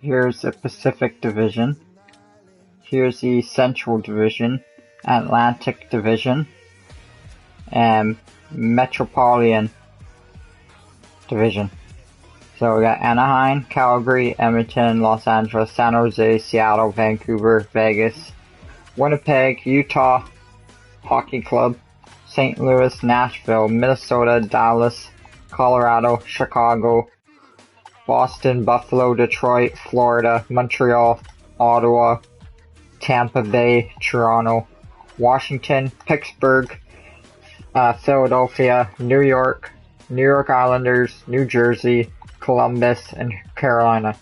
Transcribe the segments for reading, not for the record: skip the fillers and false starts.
Here's the Pacific Division. Here's the Central Division, Atlantic Division, and Metropolitan Division. So we got Anaheim, Calgary, Edmonton, Los Angeles, San Jose, Seattle, Vancouver, Vegas, Winnipeg, Utah Hockey Club, St. Louis, Nashville, Minnesota, Dallas, Colorado, Chicago, Boston, Buffalo, Detroit, Florida, Montreal, Ottawa, Tampa Bay, Toronto, Washington, Pittsburgh, Philadelphia, New York Islanders, New Jersey, Columbus, and Carolina.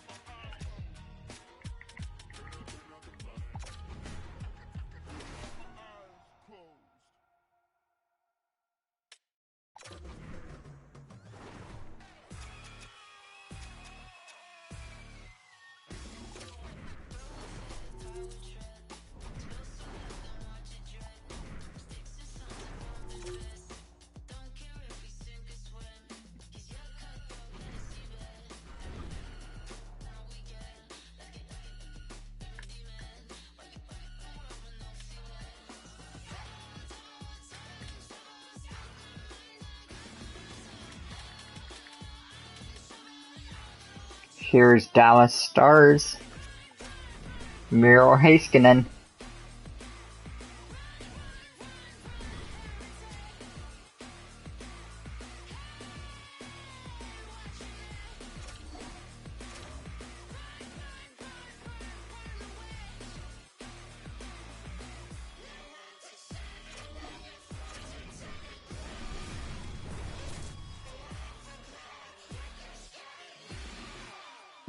Here's Dallas Stars, Miro Heiskanen.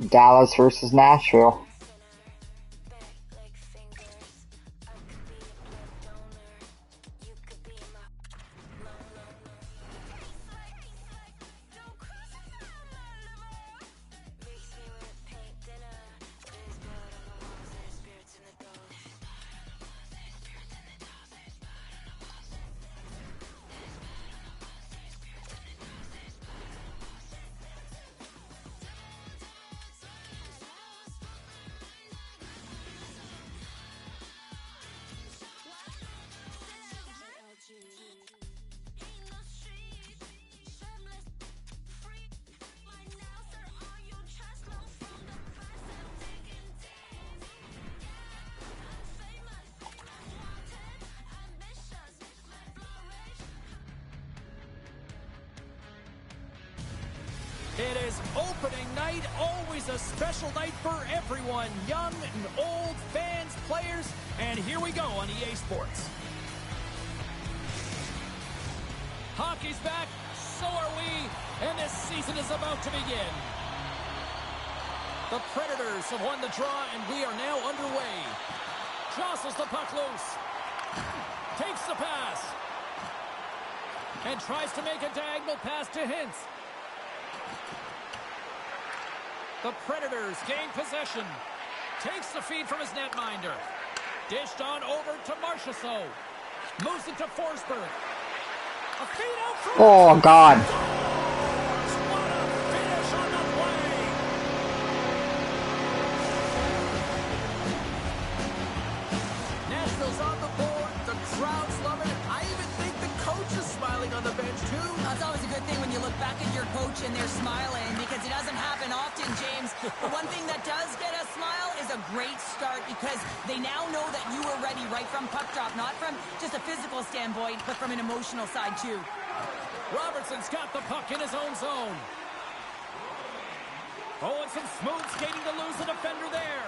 Dallas versus Nashville. It is opening night, always a special night for everyone, young and old, fans, players, and here we go on EA Sports. Hockey's back, so are we, and this season is about to begin. The Predators have won the draw, and we are now underway. Jostles the puck loose. Takes the pass. And tries to make a diagonal pass to Hintz. The Predators gain possession. Takes the feed from his netminder. Dished on over to Marchessault. Moves it to Forsberg. A feed out for... Oh, God. What a finish on the play. Nashville's on the board. The crowd's loving it. I even think the coach is smiling on the bench, too. That's always a good thing when you look back at your coach and they're smiling, because it doesn't happen often, James. The one thing that does get a smile is a great start, because they now know that you were ready right from puck drop, not from just a physical standpoint, but from an emotional side, too. Robertson's got the puck in his own zone. Oh, and some smooth skating to lose the defender there.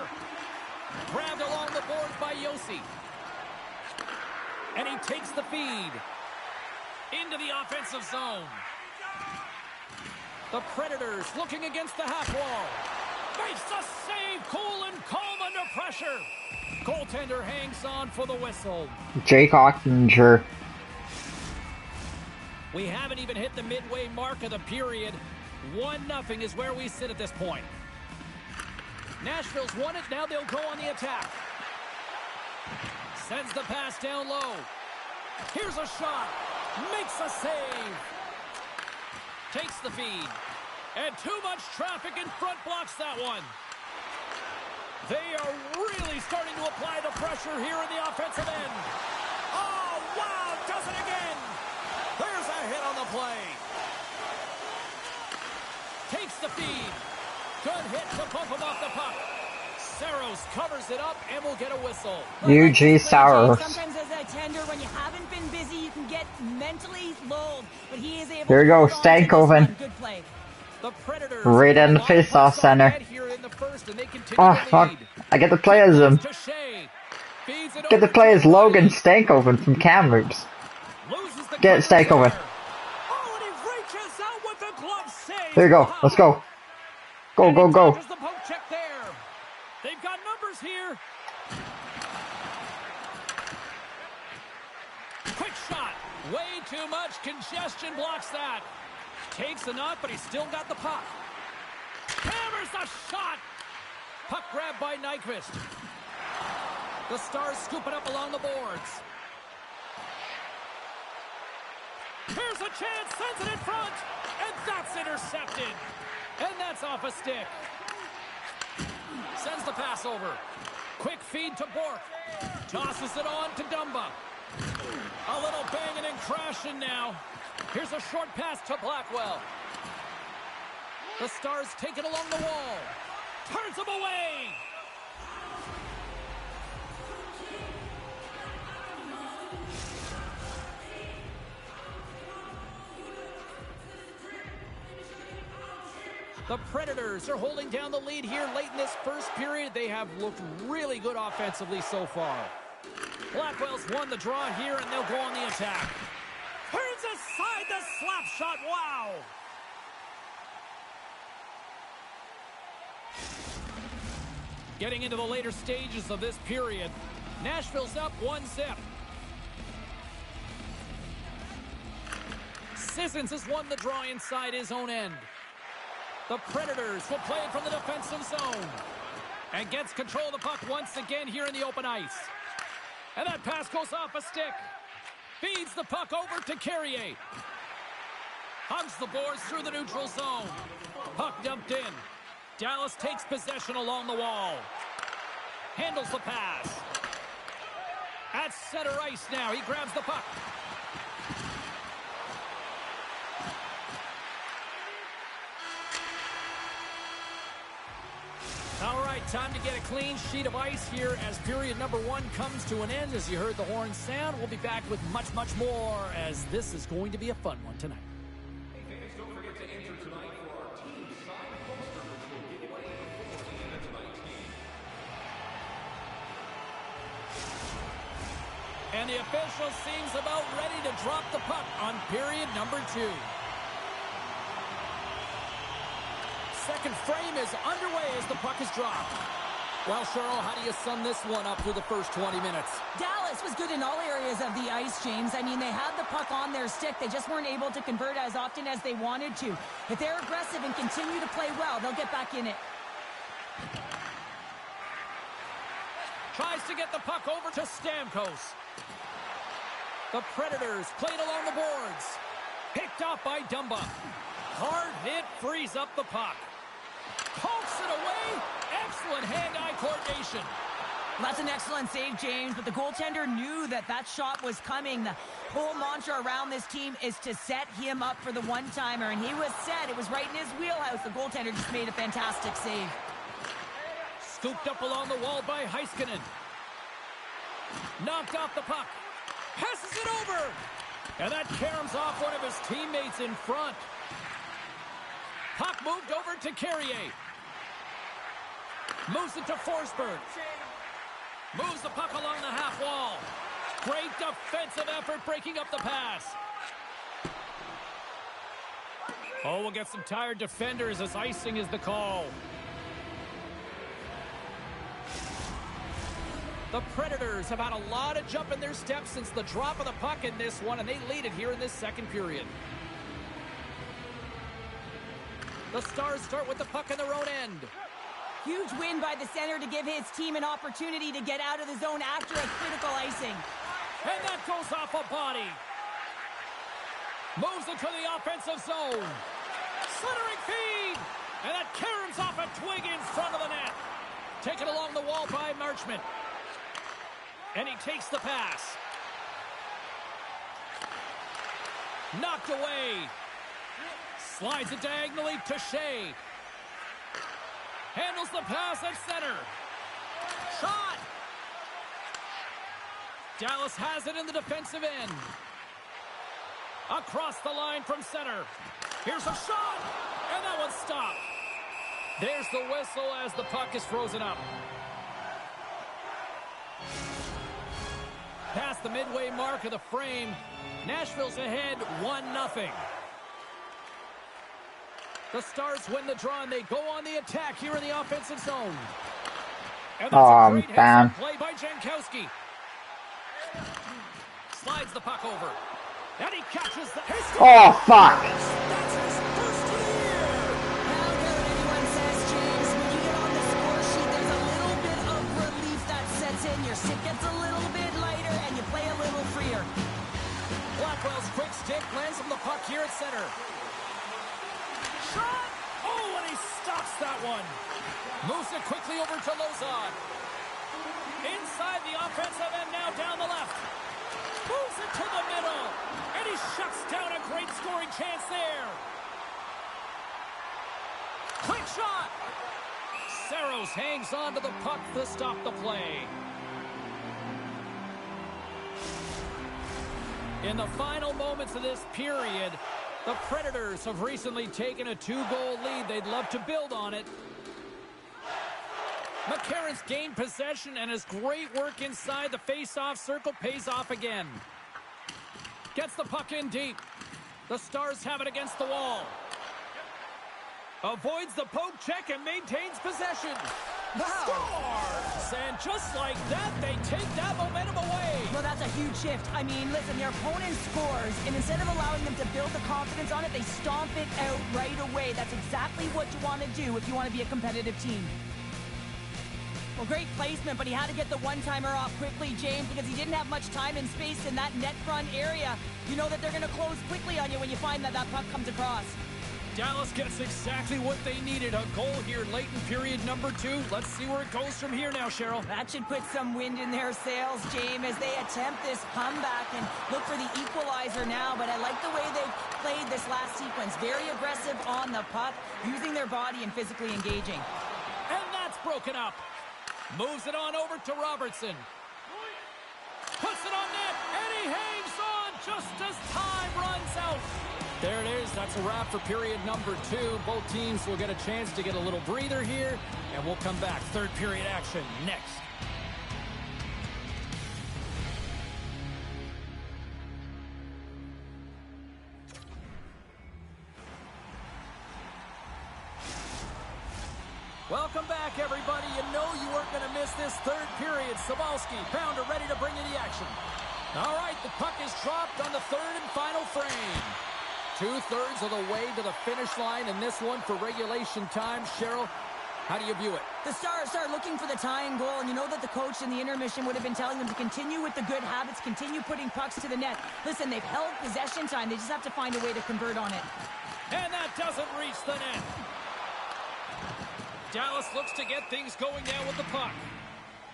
Grabbed along the boards by Yossi. And he takes the feed into the offensive zone. The Predators looking against the half wall. Makes the save, cool and calm under pressure. Goaltender hangs on for the whistle. Jake Ottinger. We haven't even hit the midway mark of the period. 1-0 is where we sit at this point. Nashville's won it, now they'll go on the attack. Sends the pass down low. Here's a shot. Makes a save. Takes the feed. And too much traffic in front blocks that one. They are really starting to apply the pressure here in the offensive end. Oh, wow, does it again. There's a hit on the play. Takes the feed. Good hit to bump him off the puck. Saros covers it up and will get a whistle. UG Saros. Sometimes as a tender, when you haven't been busy, you can get mentally lulled. But he is able Here we to go, hold on to this Stankoven. one. Good play. The Predators Right in the face-off center. Oh, fuck. I get to play as him. Get to play as Logan Stankoven from Kamloops. Get Stankoven. There you go. Let's go. Go, go, go. They've got numbers here. Quick shot. Way too much congestion blocks that. Takes the knock, but he's still got the puck. Hammers the shot. Puck grabbed by Nyquist. The Stars scoop it up along the boards. Here's a chance, sends it in front, and that's intercepted. And that's off a stick. Sends the pass over. Quick feed to Bork. Tosses it on to Dumba. A little banging and crashing now. Here's a short pass to Blackwell. The Stars take it along the wall. Turns him away. The Predators are holding down the lead here late in this first period. They have looked really good offensively so far. Blackwell's won the draw here, and they'll go on the attack. Turns aside the slap shot. Wow! Getting into the later stages of this period. Nashville's up 1-0. Sissons has won the draw inside his own end. The Predators will play it from the defensive zone. And gets control of the puck once again here in the open ice. And that pass goes off a stick. Feeds the puck over to Carrier. Hugs the boards through the neutral zone. Puck dumped in. Dallas takes possession along the wall. Handles the pass. At center ice now. He grabs the puck. All right, time to get a clean sheet of ice here as period number 1 comes to an end. As you heard the horn sound, we'll be back with much, much more as this is going to be a fun one tonight. Hey fans, don't forget to enter tonight for our team signed poster, which will give away before the end of tonight's game. And the official seems about ready to drop the puck on period number 2. Second frame is underway as the puck is dropped. Well, Cheryl, how do you sum this one up through the first 20 minutes? Dallas was good in all areas of the ice, James. I mean, they had the puck on their stick. They just weren't able to convert as often as they wanted to. If they're aggressive and continue to play well, they'll get back in it. Tries to get the puck over to Stamkos. The Predators played along the boards. Picked off by Dumba. Hard hit frees up the puck. Pokes it away. Excellent hand-eye coordination. That's an excellent save, James, but the goaltender knew that that shot was coming. The whole mantra around this team is to set him up for the one-timer, and he was set. It was right in his wheelhouse. The goaltender just made a fantastic save. Scooped up along the wall by Heiskanen. Knocked off the puck. Passes it over. And that caroms off one of his teammates in front. Puck moved over to Carrier. Moves it to Forsberg. Moves the puck along the half wall. Great defensive effort breaking up the pass. Oh, we'll get some tired defenders as icing is the call. The Predators have had a lot of jump in their steps since the drop of the puck in this one, and they lead it here in this second period. The Stars start with the puck in their own end. Huge win by the center to give his team an opportunity to get out of the zone after a critical icing. And that goes off a body. Moves into the offensive zone. Slithering feed. And that caroms off a twig in front of the net. Taken along the wall by Marchment. And he takes the pass. Knocked away. Slides it diagonally to Shea. Handles the pass at center. Shot. Dallas has it in the defensive end. Across the line from center. Here's a shot. And that one's stopped. There's the whistle as the puck is frozen up. Past the midway mark of the frame. Nashville's ahead 1-0. The Stars win the draw and they go on the attack here in the offensive zone. And that's a great hit play by Jankowski. Slides the puck over. And he catches the... Oh, fuck! That's his first of the year! Now, care what anyone says, James, when you get on the score sheet, there's a little bit of relief that sets in. Your stick gets a little bit lighter, and you play a little freer. Blackwell's quick stick lands him the puck here at center. Shot! Oh, and he stops that one. Moves it quickly over to Lozon. Inside the offensive end now down the left. Moves it to the middle. And he shuts down a great scoring chance there. Quick shot. Saros hangs on to the puck to stop the play. In the final moments of this period, the Predators have recently taken a 2-goal lead. They'd love to build on it. McCarron's gained possession, and his great work inside the face-off circle pays off again. Gets the puck in deep. The Stars have it against the wall. Avoids the poke check and maintains possession. Wow. Scores! And just like that, they take that momentum away. Well, that's a huge shift. I mean, listen, their opponent scores, and instead of allowing them to build the confidence on it, they stomp it out right away. That's exactly what you want to do if you want to be a competitive team. Well, great placement, but he had to get the one-timer off quickly, James, because he didn't have much time and space in that net front area. You know that they're going to close quickly on you when you find that puck comes across. Dallas gets exactly what they needed. A goal here late in period number 2. Let's see where it goes from here now, Cheryl. That should put some wind in their sails, James, as they attempt this comeback and look for the equalizer now. But I like the way they've played this last sequence. Very aggressive on the puck, using their body and physically engaging. And that's broken up. Moves it on over to Robertson. Puts it on net, and he hangs on just as time runs out. There it is. That's a wrap for period number 2. Both teams will get a chance to get a little breather here, and we'll come back. Third period action next. Welcome back, everybody. You know you weren't going to miss this third period. Sabalski, Pounder ready to bring you the action. All right, the puck is dropped on the third and final frame. 2/3 of the way to the finish line in this one for regulation time. Cheryl, how do you view it? The Stars start looking for the tying goal, and you know that the coach in the intermission would have been telling them to continue with the good habits, continue putting pucks to the net. Listen, they've held possession time. They just have to find a way to convert on it. And that doesn't reach the net. Dallas looks to get things going now with the puck.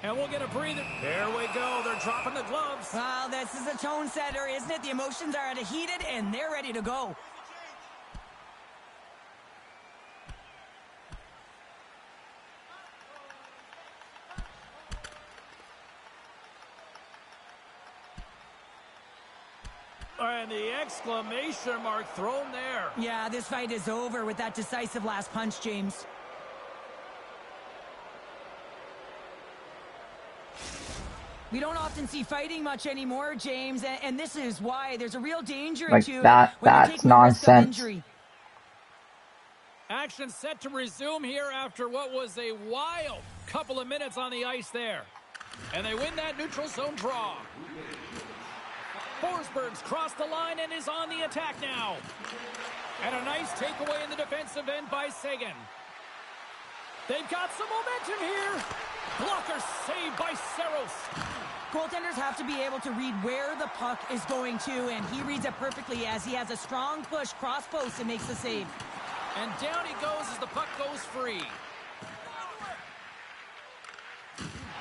And we'll get a breather. There we go. They're dropping the gloves. Well, this is a tone setter, isn't it? The emotions are heated, and they're ready to go. And the exclamation mark thrown there. Yeah, this fight is over with that decisive last punch, James. We don't often see fighting much anymore, James, and this is why. There's a real danger Like to that, when that's you're taking the risk of nonsense. injury. Action set to resume here after what was a wild couple of minutes on the ice there. And they win that neutral zone draw. Forsberg's crossed the line and is on the attack now. And a nice takeaway in the defensive end by Sagan. They've got some momentum here. Blocker saved by Saros. Goaltenders have to be able to read where the puck is going to, and he reads it perfectly as he has a strong push cross post and makes the save. And down he goes as the puck goes free.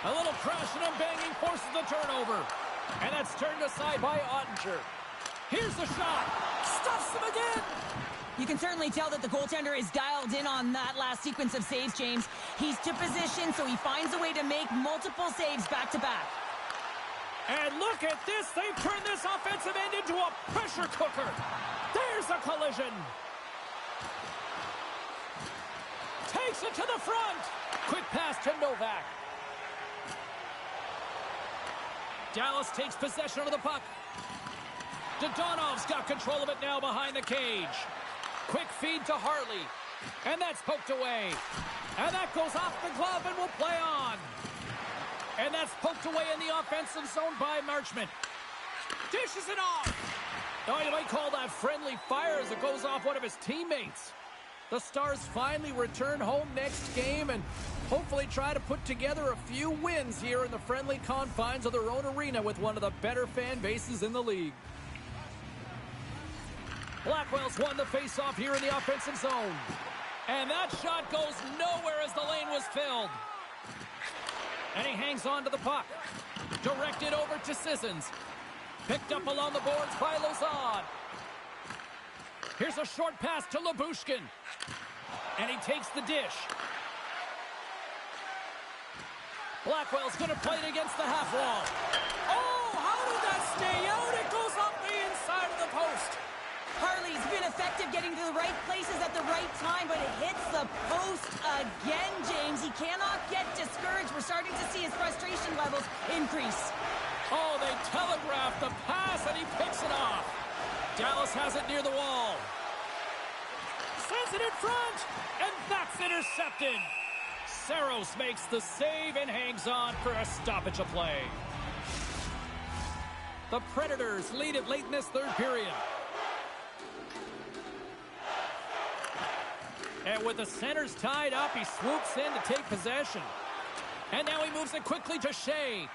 A little crashing and banging forces the turnover. And that's turned aside by Ottinger. Here's the shot. Stuffs him again. You can certainly tell that the goaltender is dialed in on that last sequence of saves, James. He's to position, so he finds a way to make multiple saves back-to-back. And look at this. They've turned this offensive end into a pressure cooker. There's a collision. Takes it to the front. Quick pass to Novak. Dallas takes possession of the puck. Dodonov's got control of it now behind the cage. Quick feed to Harley. And that's poked away. And that goes off the glove and will play on. And that's poked away in the offensive zone by Marchment. Dishes it off. Oh, you might call that friendly fire as it goes off one of his teammates. The Stars finally return home next game and hopefully try to put together a few wins here in the friendly confines of their own arena with one of the better fan bases in the league. Blackwell's won the face-off here in the offensive zone. And that shot goes nowhere as the lane was filled. And he hangs on to the puck. Directed over to Sissons. Picked up along the boards by Lauzon. Here's a short pass to Lyubushkin. And he takes the dish. Blackwell's going to play it against the half wall. Oh, how did that stay out? It goes off the inside of the post. Harley's been effective getting to the right places at the right time, but it hits the post again, James. He cannot get discouraged. We're starting to see his frustration levels increase. Oh, they telegraphed the pass, and he picks it off. Dallas has it near the wall. Sends it in front, and that's intercepted. Saros makes the save and hangs on for a stoppage of play. The Predators lead it late in this third period. And with the centers tied up, he swoops in to take possession. And now he moves it quickly to Shea.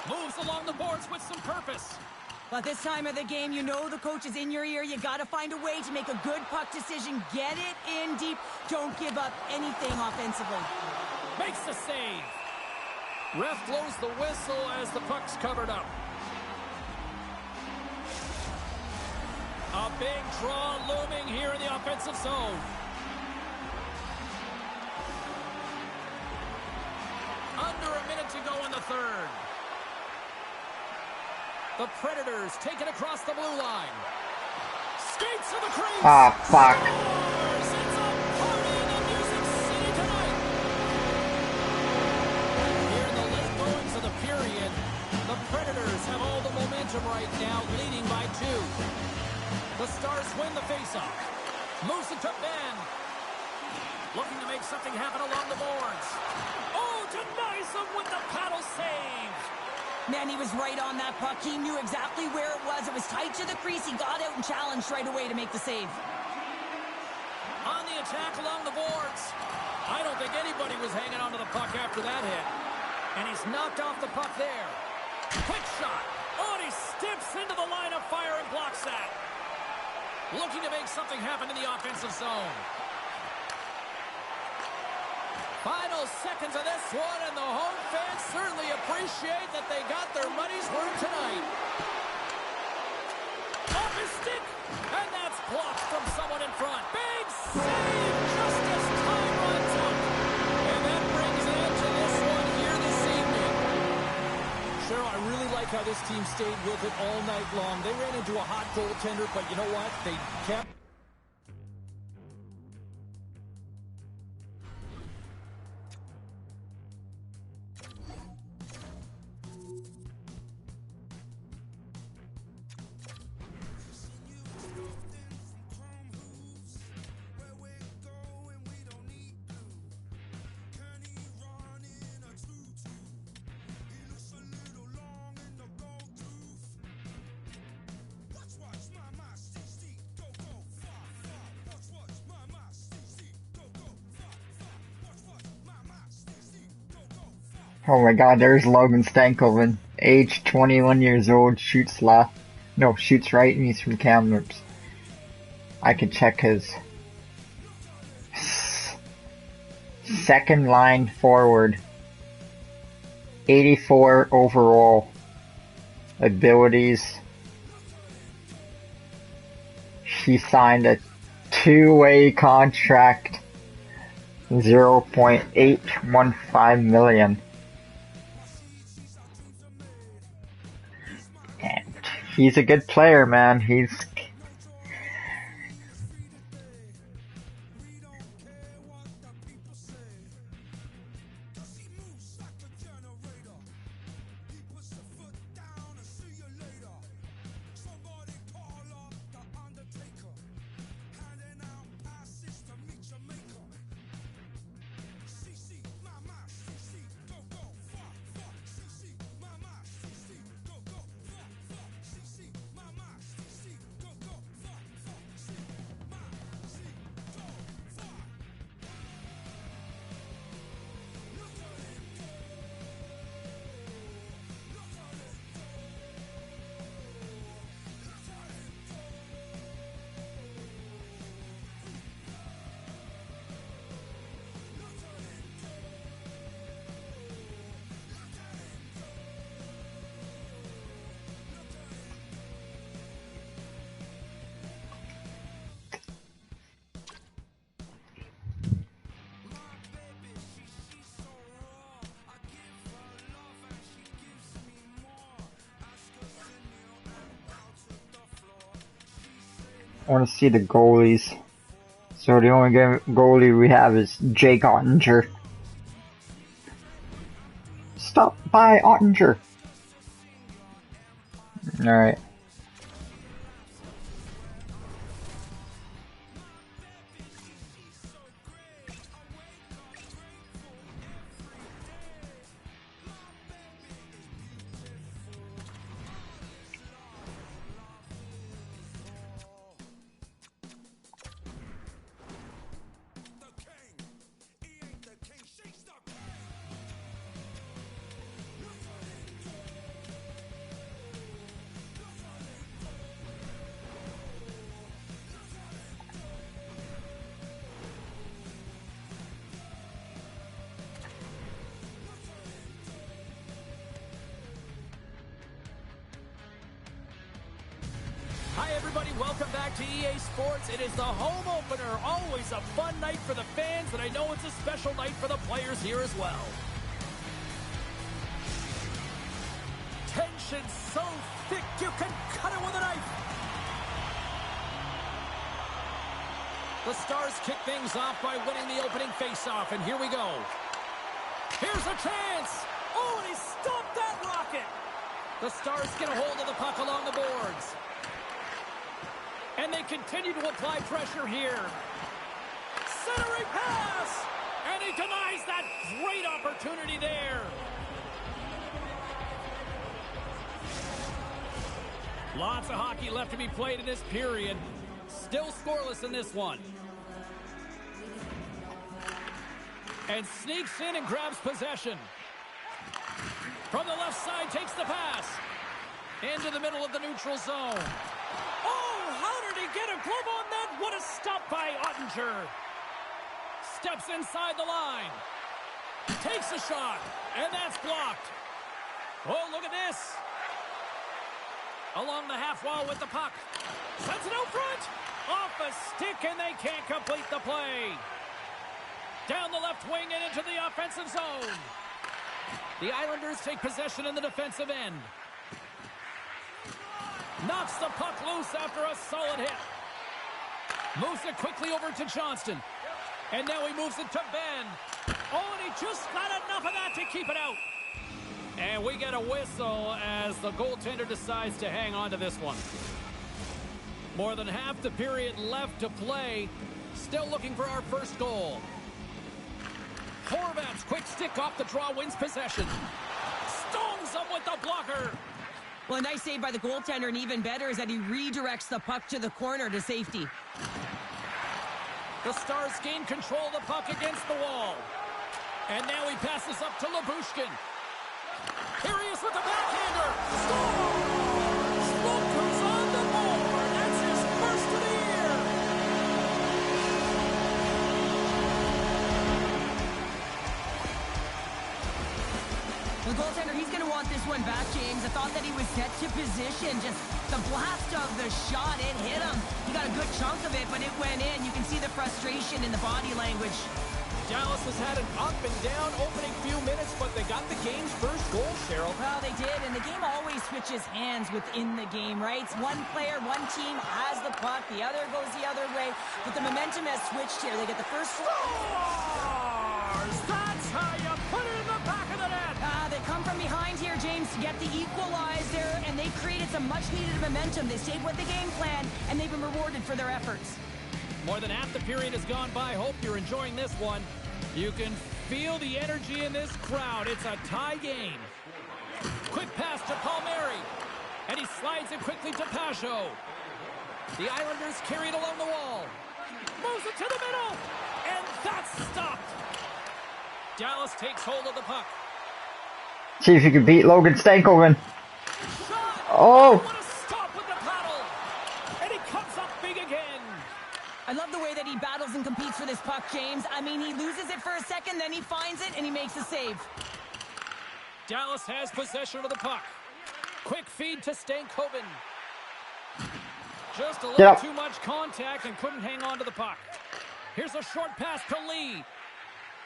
Moves along the boards with some purpose. But this time of the game, you know the coach is in your ear. You got to find a way to make a good puck decision. Get it in deep. Don't give up anything offensively. Makes the save. Ref blows the whistle as the puck's covered up. A big draw looming here in the offensive zone. Under a minute to go in the third. The Predators take it across the blue line. Skates to the crease. Ah, fuck. Scores! It's a party in the Music City tonight. Here in the late goings of the period, the Predators have all the momentum right now, leading by 2. The Stars win the faceoff. Moves it to Ben. Looking to make something happen along the boards. Oh, denies him with the paddle save. Man, he was right on that puck. He knew exactly where it was. It was tight to the crease. He got out and challenged right away to make the save. On the attack along the boards. I don't think anybody was hanging onto the puck after that hit. And he's knocked off the puck there. Quick shot. Oh, and he steps into the line of fire and blocks that. Looking to make something happen in the offensive zone. Final seconds of this one, and the home fans certainly appreciate that they got their money's worth tonight. Off his stick, and that's blocked from someone in front. Big save just as time runs out. And that brings an end to this one here this evening. Cheryl, I really like how this team stayed with it all night long. They ran into a hot goaltender, but you know what? They kept... Oh my god, there's Logan Stankoven. Age 21 years old, shoots left. No, shoots right, and he's from Kamloops. I can check his second line forward. 84 overall abilities. She signed a two-way contract, 0.815 million. And he's a good player, man. He's I want to see the goalies. So the only goalie we have is Jake Ottinger. Stop by Ottinger. Alright. Hi everybody, welcome back to EA Sports. It is the home opener, always a fun night for the fans, and I know it's a special night for the players here as well. Tension so thick you can cut it with a knife. The Stars kick things off by winning the opening face-off, and here we go. Here's a chance. Oh, and he stopped that rocket. The Stars get a hold of the puck along the boards. And they continue to apply pressure here. Centering pass! And he denies that great opportunity there. Lots of hockey left to be played in this period. Still scoreless in this one. And sneaks in and grabs possession. From the left side, takes the pass. Into the middle of the neutral zone. How did he get a glove on that? What a stop by Ottinger. Steps inside the line. Takes a shot. And that's blocked. Oh, look at this. Along the half wall with the puck. Sends it out front. Off a stick, and they can't complete the play. Down the left wing and into the offensive zone. The Islanders take possession in the defensive end. Knocks the puck loose after a solid hit. Moves it quickly over to Johnston. And now he moves it to Ben. Oh, and he just got enough of that to keep it out. And we get a whistle as the goaltender decides to hang on to this one. More than half the period left to play. Still looking for our first goal. Horvat's quick stick off the draw wins possession. Stones him with the blocker. Well, a nice save by the goaltender, and even better is that he redirects the puck to the corner to safety. The Stars gain control of the puck against the wall. And now he passes up to Labushkin. Here he is with the backhander. Scores! Smoker's on the board. That's his first of the year. The goaltender want this one back, James. I thought that he was set to position. Just the blast of the shot, it hit him. He got a good chunk of it, but it went in. You can see the frustration in the body language. Dallas has had an up and down opening few minutes, but they got the game's first goal, Cheryl. Well, they did, and the game always switches hands within the game, right? It's one player, one team has the puck, the other goes the other way, but the momentum has switched here. They get the first... Scores! That's how you put it in the back of the net! They come from behind here, James, to get the equalizer, and they created some much-needed momentum. They stayed with the game plan, and they've been rewarded for their efforts. More than half the period has gone by. Hope you're enjoying this one. You can feel the energy in this crowd. It's a tie game. Quick pass to Palmieri. And he slides it quickly to Pajot. The Islanders carry it along the wall. Moves it to the middle. And that's stopped. Dallas takes hold of the puck. See if you can beat Logan Stankoven. Shot. Oh! What a stop with the paddle. And he comes up big again. I love the way that he battles and competes for this puck, James. I mean, he loses it for a second, then he finds it, and he makes a save. Dallas has possession of the puck. Quick feed to Stankoven. Just a little too much contact and couldn't hang on to the puck. Here's a short pass to Lee.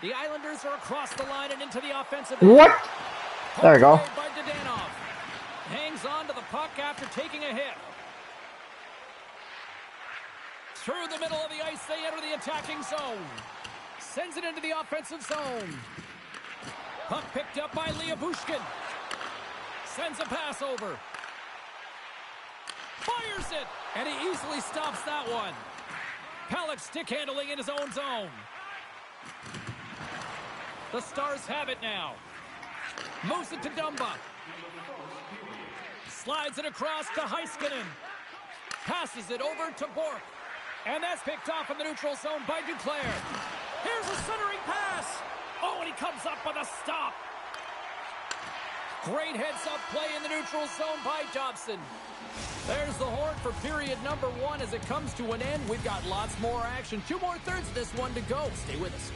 The Islanders are across the line and into the offensive end. What? There we go. By Dadonov. Hangs on to the puck after taking a hit. Through the middle of the ice, they enter the attacking zone. Sends it into the offensive zone. Puck picked up by Bushkin. Sends a pass over. Fires it, and he easily stops that one. Palak stick handling in his own zone. The Stars have it now. Moves it to Dumba. Slides it across to Heiskanen. Passes it over to Bork. And that's picked off in the neutral zone by Duclair. Here's a centering pass. Oh, and he comes up with a stop. Great heads-up play in the neutral zone by Dobson. There's the horn for period number 1 as it comes to an end. We've got lots more action. 2 more thirds of this one to go. Stay with us.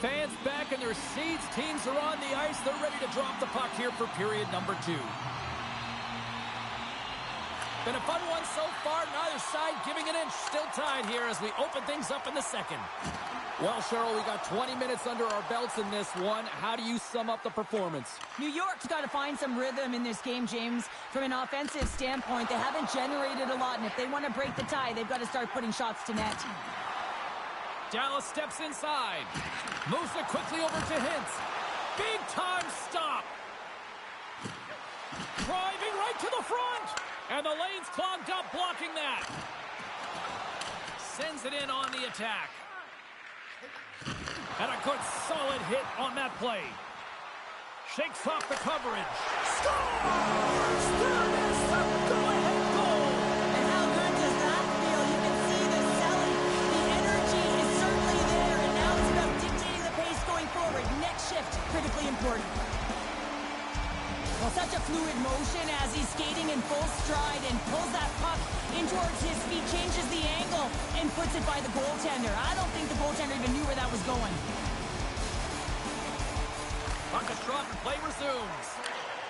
Fans back in their seats. Teams are on the ice. They're ready to drop the puck here for period number 2. Been a fun one so far. Neither side giving an inch. Still tied here as we open things up in the second. Well, Cheryl, we got 20 minutes under our belts in this one. How do you sum up the performance? New York's got to find some rhythm in this game, James. From an offensive standpoint, they haven't generated a lot, and if they want to break the tie, they've got to start putting shots to net. Dallas steps inside. Moves it quickly over to Hintz. Big time stop. Driving right to the front. And the lane's clogged up, blocking that. Sends it in on the attack. And a good solid hit on that play. Shakes off the coverage. Scores! There is the go-ahead goal. And how good does that feel? You can see the selling. The energy is certainly there, and now it's about dictating the pace going forward. Next shift, critically important. Well, such a fluid motion as he's skating in full stride and pulls that puck in towards his feet, changes the angle, and puts it by the goaltender. I don't think the goaltender even knew where that was going. Puck is dropped and play resumes.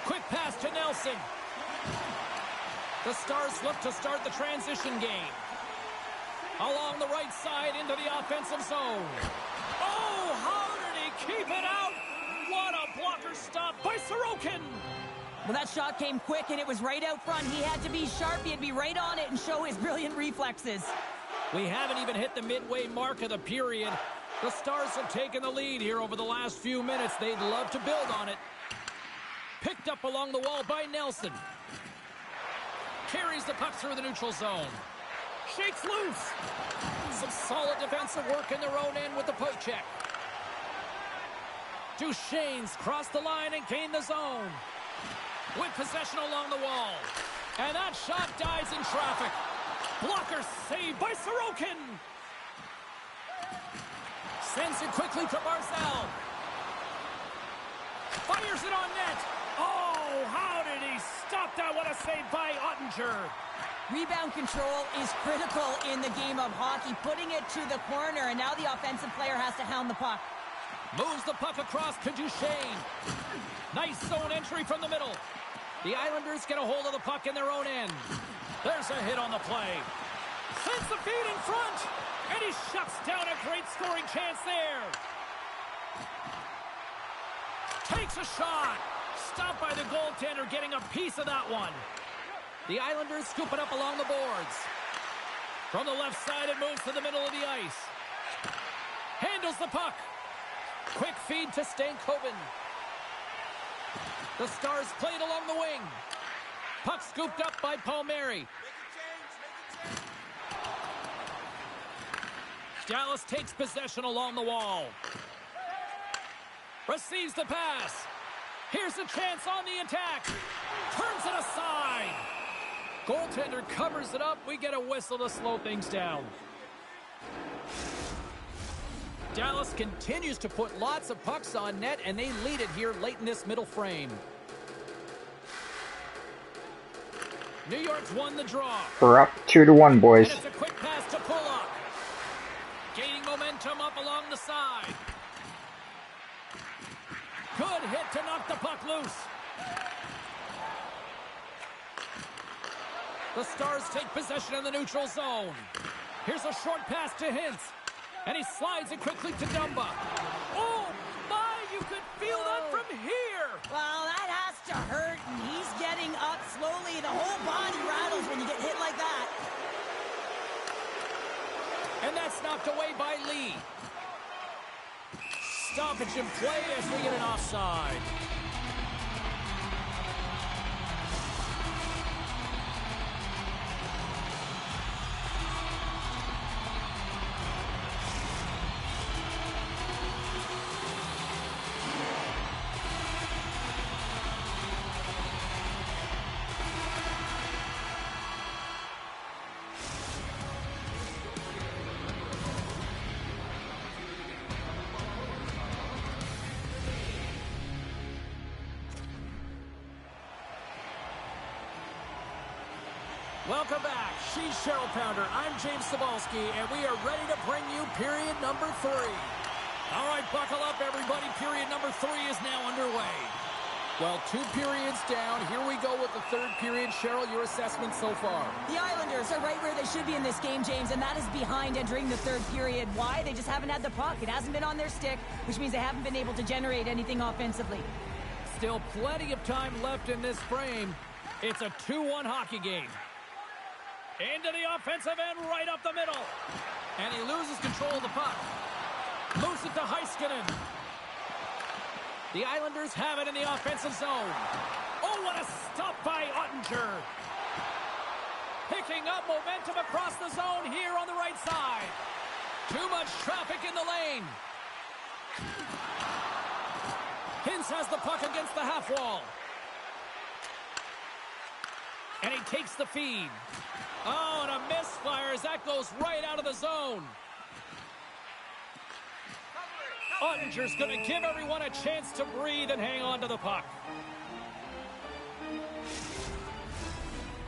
Quick pass to Nelson. The Stars look to start the transition game. Along the right side into the offensive zone. Oh, how did he keep it out? What a blocker stop by Sorokin. Well, that shot came quick, and it was right out front. He had to be sharp. He had to be right on it and show his brilliant reflexes. We haven't even hit the midway mark of the period. The Stars have taken the lead here over the last few minutes. They'd love to build on it. Picked up along the wall by Nelson. Carries the puck through the neutral zone. Shakes loose. Some solid defensive work in their own end with the poke check. Duchesne's crossed the line and gained the zone. With possession along the wall. And that shot dies in traffic. Blocker saved by Sorokin. Sends it quickly to Barzal. Fires it on net. Oh, Oh, how did he stop that? What a save by Ottinger. Rebound control is critical in the game of hockey, putting it to the corner, and now the offensive player has to hound the puck. Moves the puck across to Duchesne. Nice zone entry from the middle. The Islanders get a hold of the puck in their own end. There's a hit on the play. Sends the feed in front, and he shuts down a great scoring chance there. Takes a shot. Stopped by the goaltender, getting a piece of that one. The Islanders scoop it up along the boards. From the left side, it moves to the middle of the ice. Handles the puck. Quick feed to Stankoven. The Stars play it along the wing. Puck scooped up by Palmieri. Dallas takes possession along the wall. Receives the pass. Here's a chance on the attack. Turns it aside. Goaltender covers it up. We get a whistle to slow things down. Dallas continues to put lots of pucks on net, and they lead it here late in this middle frame. New York's won the draw. We're up 2-1, boys. And it's a quick pass to Pulock. Gaining momentum up along the side. Good hit to knock the puck loose. The Stars take possession in the neutral zone. Here's a short pass to Hintz. And he slides it quickly to Dumba. Oh, my, you could feel that from here. Well, that has to hurt, and he's getting up slowly. The whole body rattles when you get hit like that. And that's knocked away by Lee. Stoppage in play as we get an offside. Welcome back. She's Cheryl Pounder. I'm James Cebulski, and we are ready to bring you period number 3. All right, buckle up, everybody. Period number 3 is now underway. Well, 2 periods down. Here we go with the third period. Cheryl, your assessment so far? The Islanders are right where they should be in this game, James, and that is behind entering the third period. Why? They just haven't had the puck. It hasn't been on their stick, which means they haven't been able to generate anything offensively. Still plenty of time left in this frame. It's a 2-1 hockey game. Into the offensive end, right up the middle. And he loses control of the puck. Moves it to Heiskanen. The Islanders have it in the offensive zone. Oh, what a stop by Ottinger. Picking up momentum across the zone here on the right side. Too much traffic in the lane. Hintz has the puck against the half wall. And he takes the feed. Oh, and a misfire as that goes right out of the zone. Ottinger's going to give everyone a chance to breathe and hang on to the puck.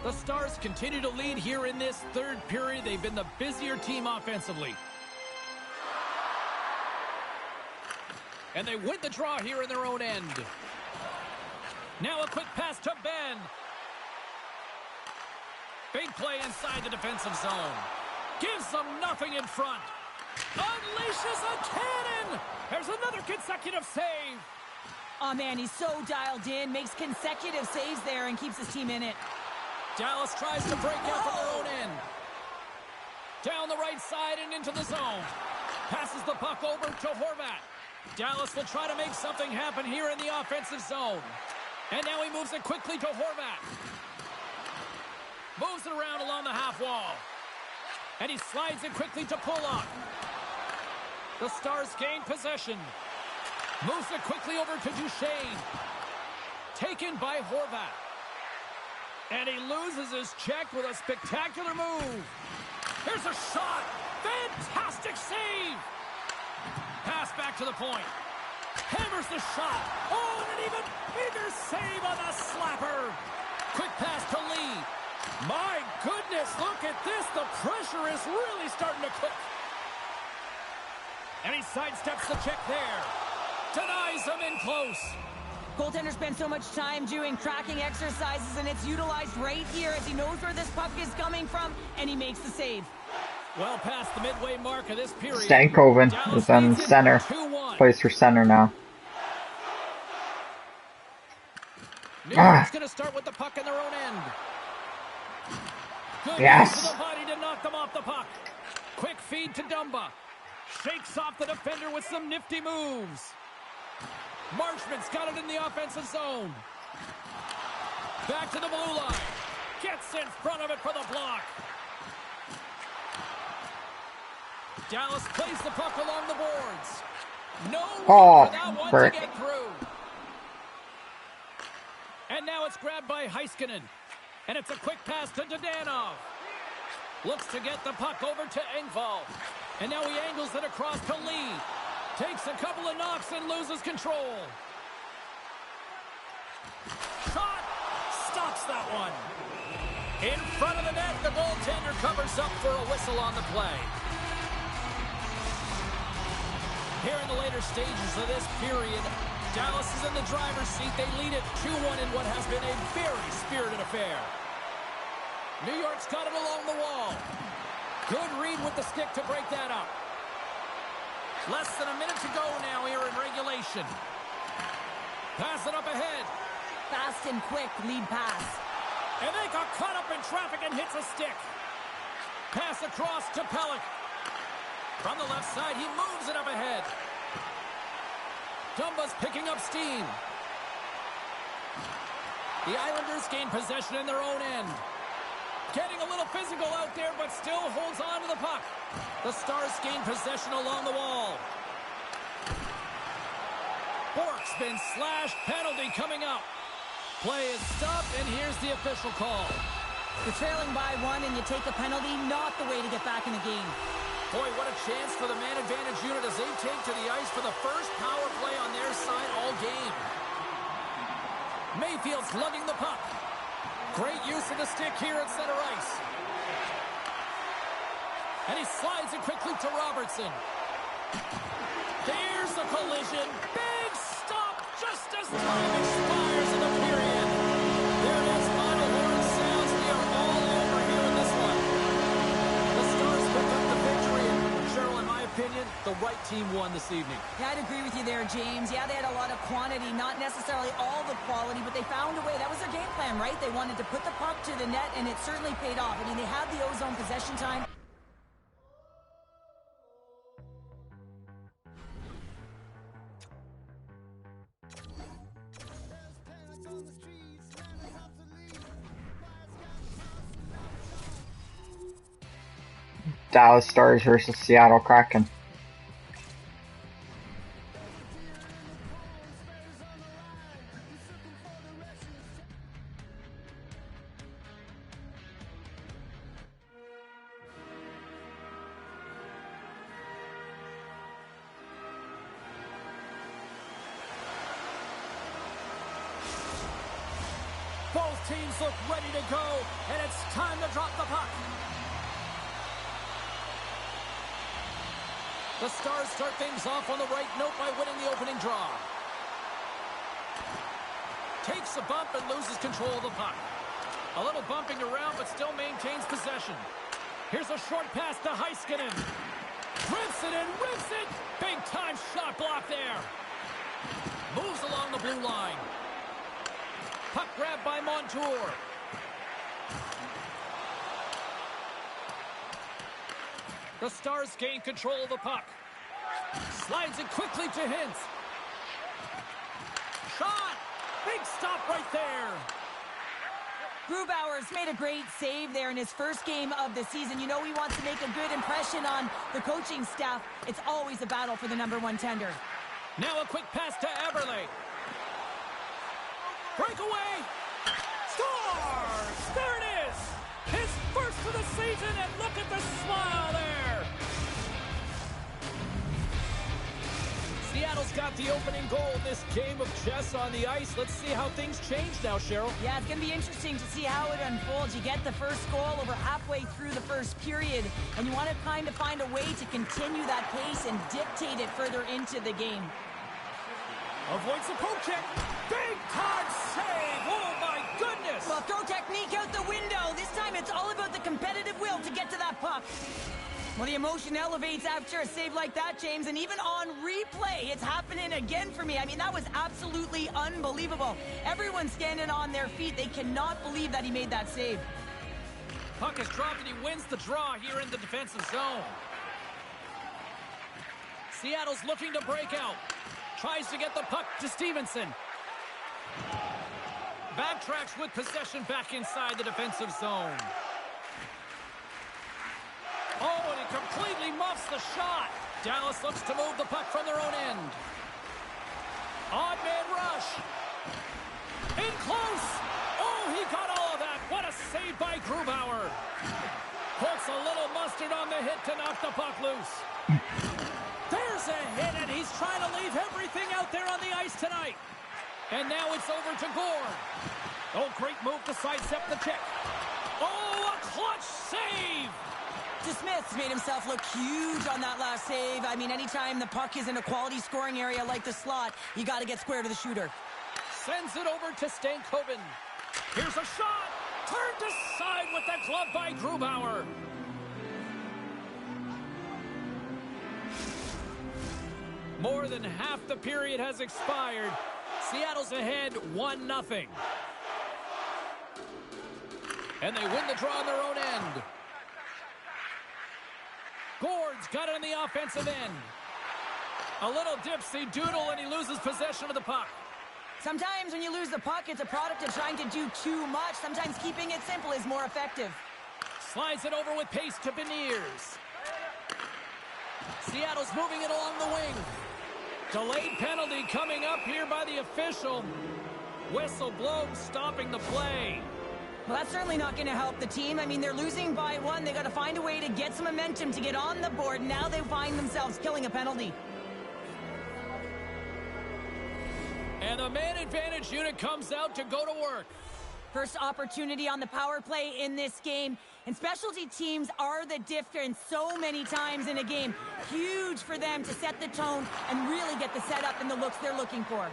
The Stars continue to lead here in this third period. They've been the busier team offensively. And they win the draw here in their own end. Now a quick pass to Ben. Big play inside the defensive zone. Gives them nothing in front. Unleashes a cannon. There's another consecutive save. Oh, man, he's so dialed in. Makes consecutive saves there and keeps his team in it. Dallas tries to break out from their own end. Down the right side and into the zone. Passes the puck over to Horvat. Dallas will try to make something happen here in the offensive zone. And now he moves it quickly to Horvat. Moves it around along the half wall. And he slides it quickly to Pulock. The Stars gain possession. Moves it quickly over to Duchesne. Taken by Horvat. And he loses his check with a spectacular move. Here's a shot. Fantastic save. Pass back to the point. Hammers the shot. Oh, and an even bigger save on the slapper. Quick pass to Lee. My goodness, look at this. The pressure is really starting to cook. And he sidesteps the check there. Denies him in close. Goaltender spends so much time doing tracking exercises, and it's utilized right here as he knows where this puck is coming from, and he makes the save. Well past the midway mark of this period. Stankoven is in center. 2-1. Plays for center now. New York's going to start with the puck in their own end. Good Yes. use of the body to knock them off the puck. Quick feed to Dumba. Shakes off the defender with some nifty moves. Marshman's got it in the offensive zone. Back to the blue line. Gets in front of it for the block. Dallas plays the puck along the boards. No room for that one to get through. And now it's grabbed by Heiskanen. And it's a quick pass to Dadonov. Looks to get the puck over to Engvall. And now he angles it across to Lee. Takes a couple of knocks and loses control. Shot! Stops that one. In front of the net, the goaltender covers up for a whistle on the play. Here in the later stages of this period, Dallas is in the driver's seat. They lead it 2-1 in what has been a very spirited affair. New York's got it along the wall. Good read with the stick to break that up. Less than a minute to go now here in regulation. Pass it up ahead. Fast and quick lead pass. And they got caught up in traffic and hits a stick. Pass across to Pellick. From the left side, he moves it up ahead. Dumba's picking up steam. The Islanders gain possession in their own end. Getting a little physical out there, but still holds on to the puck. The Stars gain possession along the wall. Bork's been slashed. Penalty coming up. Play is stopped, and here's the official call. You're trailing by one, and you take a penalty. Not the way to get back in the game. Boy, what a chance for the man advantage unit as they take to the ice for the first power play on their side all game. Mayfield's lugging the puck. Great use of the stick here at center ice. And he slides it quickly to Robertson. There's the collision. Big stop just as time expires in the period. There it is. Final horn sounds. We are all over here in this one. The Stars pick up the victory. And Cheryl, in my opinion, the right team won this evening. Yeah, I'd agree with you there, James. Yeah, they had a lot of quantity, not necessarily all the quality, but they found a way. That was their game plan, right? They wanted to put the puck to the net, and it certainly paid off. I mean, they had the ozone possession time. Dallas Stars versus Seattle Kraken. Both teams look ready to go, and it's time to drop the puck. The Stars start things off on the right note by winning the opening draw. Takes a bump and loses control of the puck. A little bumping around, but still maintains possession. Here's a short pass to Heiskanen. Rips it and rips it. Big time shot block there. Moves along the blue line. Puck grabbed by Montour. The Stars gain control of the puck. Slides it quickly to Hintz. Shot! Big stop right there. Grubauer's made a great save there in his first game of the season. You know he wants to make a good impression on the coaching staff. It's always a battle for the #1 tender. Now a quick pass to Eberle. Breakaway. Stars! There it is! His first of the season, and look at the smile there! Seattle's got the opening goal in this game of chess on the ice. Let's see how things change now, Cheryl. Yeah, it's going to be interesting to see how it unfolds. You get the first goal over halfway through the first period, and you want to kind of find a way to continue that pace and dictate it further into the game. Avoids the poke check. Big time save. Oh, my goodness. Well, throw technique out the window. This time it's all about the competitive will to get to that puck. Well, the emotion elevates after a save like that, James, and even on replay, it's happening again for me. I mean, that was absolutely unbelievable. Everyone's standing on their feet. They cannot believe that he made that save. Puck is dropped and he wins the draw here in the defensive zone. Seattle's looking to break out. Tries to get the puck to Stevenson. Backtracks with possession back inside the defensive zone. Oh, and he completely muffs the shot. Dallas looks to move the puck from their own end. Odd man rush. In close. Oh, he got all of that. What a save by Grubauer. Puts a little mustard on the hit to knock the puck loose. There's a hit, and he's trying to leave everything out there on the ice tonight. And now it's over to Gord. Oh, great move to sidestep the check. Oh, a clutch save. DeSmith's made himself look huge on that last save. I mean, anytime the puck is in a quality scoring area like the slot, you got to get square to the shooter. Sends it over to Stankoven. Here's a shot. Turned aside with the glove by Grubauer. More than half the period has expired. Seattle's ahead 1-0. And they win the draw on their own end. Gord's got it on the offensive end. A little dipsy doodle and he loses possession of the puck. Sometimes when you lose the puck, it's a product of trying to do too much. Sometimes keeping it simple is more effective. Slides it over with pace to Beniers. Seattle's moving it along the wing. Delayed penalty coming up here by the official. Whistle blown, stopping the play. Well, that's certainly not going to help the team. I mean, they're losing by one. They got to find a way to get some momentum to get on the board. Now they find themselves killing a penalty. And the man advantage unit comes out to go to work. First opportunity on the power play in this game. And specialty teams are the difference so many times in a game. Huge for them to set the tone and really get the setup and the looks they're looking for.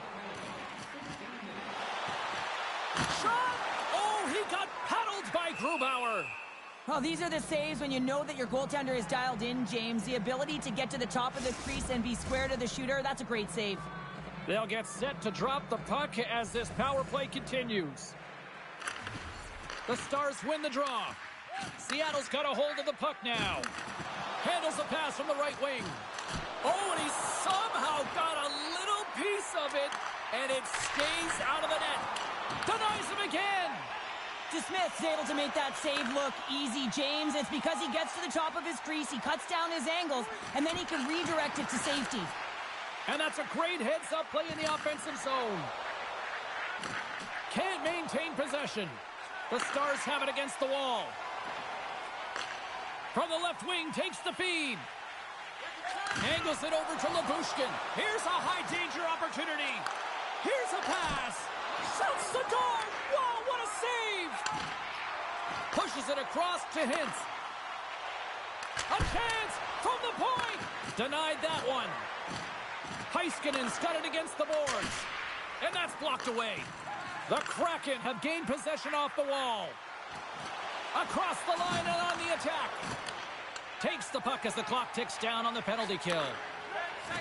Shot! Oh, he got paddled by Grubauer. Well, these are the saves when you know that your goaltender is dialed in, James. The ability to get to the top of the crease and be square to the shooter, that's a great save. They'll get set to drop the puck as this power play continues. The Stars win the draw. Seattle's got a hold of the puck now. Handles the pass from the right wing. Oh, and he somehow got a little piece of it, and it stays out of the net. Denies him again. DeSmith's able to make that save look easy, James. It's because he gets to the top of his crease, he cuts down his angles, and then he can redirect it to safety. And that's a great heads-up play in the offensive zone. Can't maintain possession. The Stars have it against the wall. From the left wing, takes the feed. Angles it over to Labushkin. Here's a high-danger opportunity. Here's a pass. Shoots the door. Wow, what a save. Pushes it across to Hintz. A chance from the point. Denied that one. Heiskanen's got it against the boards. And that's blocked away. The Kraken have gained possession off the wall. Across the line and on the attack. Takes the puck as the clock ticks down on the penalty kill.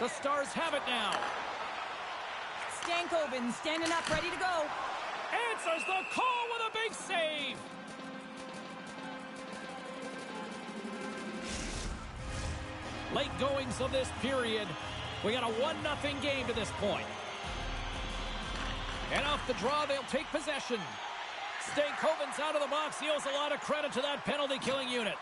The Stars have it now. Stankoven standing up, ready to go. Answers the call with a big save. Late goings of this period. We got a 1-0 game to this point. And off the draw, they'll take possession. Stankoven's out of the box. He owes a lot of credit to that penalty-killing unit.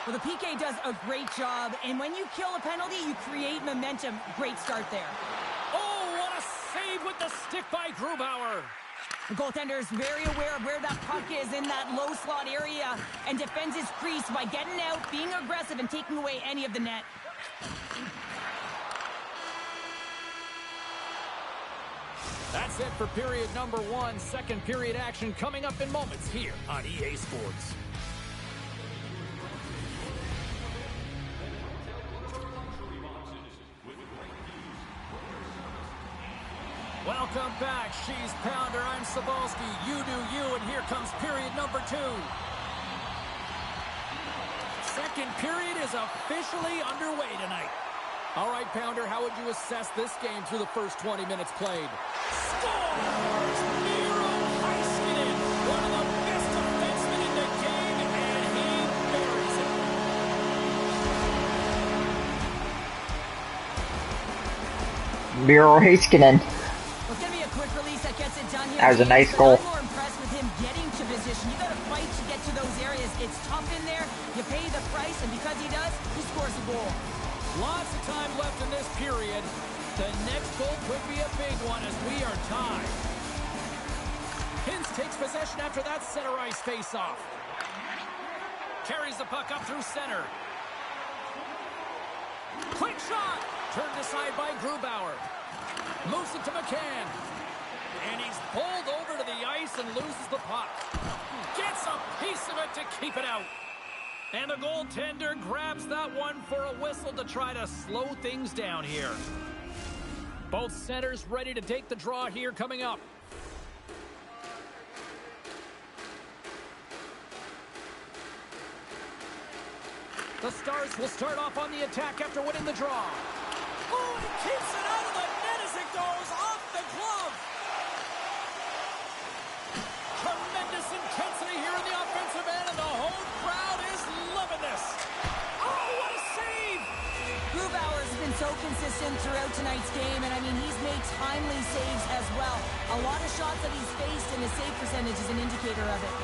Well, the PK does a great job, and when you kill a penalty, you create momentum. Great start there. Oh, what a save with the stick by Grubauer. The goaltender is very aware of where that puck is in that low slot area and defends his crease by getting out, being aggressive, and taking away any of the net. That's it for period number 1. Second period action coming up in moments here on EA Sports. Welcome back. She's Pounder. I'm Cebulski. You do you, and here comes period number 2. Second period is officially underway tonight. All right, Pounder, how would you assess this game through the first 20 minutes played? Scores! Miro Heiskanen, one of the best defensemen in the game, and he buries it. Miro Heiskanen. Well, it's going to be a quick release that gets it done here. That was a nice goal. I'm more impressed with him getting to position. You got to fight to get to those areas. It's tough in there. You pay the price, and because he does, he scores a goal. Lots of time left in this period. The next goal could be a big one as we are tied. Hintz takes possession after that center ice face-off. Carries the puck up through center. Quick shot! Turned aside by Grubauer. Moves it to McCann. And he's pulled over to the ice and loses the puck. Gets a piece of it to keep it out. And the goaltender grabs that one for a whistle to try to slow things down here. Both centers ready to take the draw here coming up. The Stars will start off on the attack after winning the draw. Oh, he keeps it out of the net as it goes off the glove. Tremendous intensity here in the offensive end, and the home crowd is loving this. Oh, what a save! Grubauer has been so consistent throughout tonight's game, and I mean, he's made timely saves as well. A lot of shots that he's faced, and his save percentage is an indicator of it.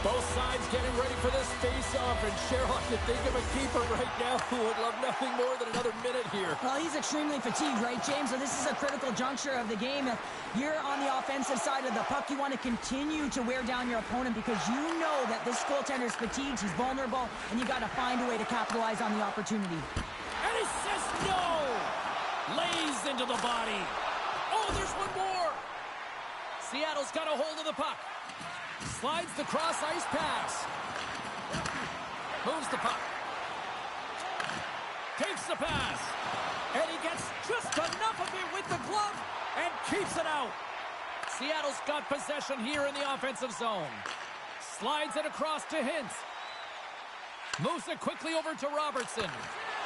Both sides getting ready for this face-off, and Cheryl, I can think of a keeper right now who would love nothing more than another minute here. Well, he's extremely fatigued, right, James? So this is a critical juncture of the game. If you're on the offensive side of the puck, you want to continue to wear down your opponent because you know that this goaltender's fatigued, he's vulnerable, and you got to find a way to capitalize on the opportunity. And he says no! Lays into the body. Oh, there's one more! Seattle's got a hold of the puck. Slides the cross-ice pass. Moves the puck. Takes the pass. And he gets just enough of it with the glove and keeps it out. Seattle's got possession here in the offensive zone. Slides it across to Hintz. Moves it quickly over to Robertson.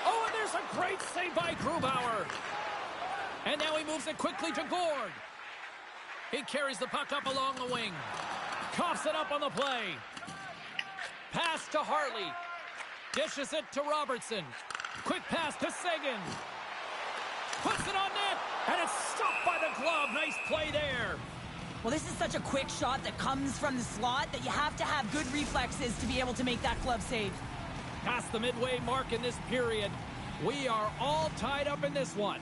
Oh, and there's a great save by Grubauer. And now he moves it quickly to Gord. He carries the puck up along the wing. Coughs it up on the play. Pass to Hartley. Dishes it to Robertson. Quick pass to Seguin. Puts it on net. And it's stopped by the glove. Nice play there. Well, this is such a quick shot that comes from the slot that you have to have good reflexes to be able to make that glove save. Past the midway mark in this period. We are all tied up in this one.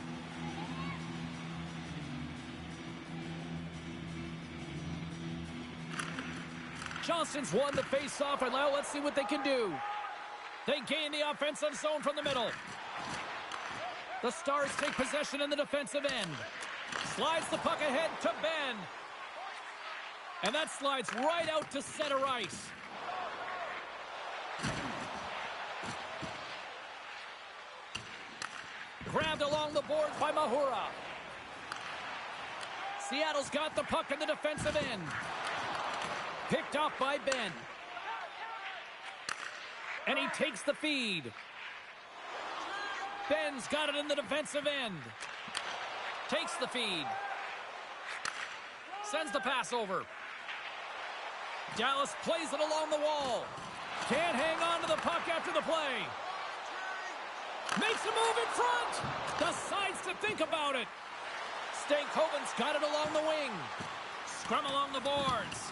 Johnston's won the face-off, and now let's see what they can do. They gain the offensive zone from the middle. The Stars take possession in the defensive end. Slides the puck ahead to Ben. And that slides right out to center ice. Grabbed along the boards by Mahura. Seattle's got the puck in the defensive end. Picked up by Ben. And he takes the feed. Ben's got it in the defensive end. Takes the feed. Sends the pass over. Dallas plays it along the wall. Can't hang on to the puck after the play. Makes a move in front. Decides to think about it. Stankoven's got it along the wing. Scrum along the boards.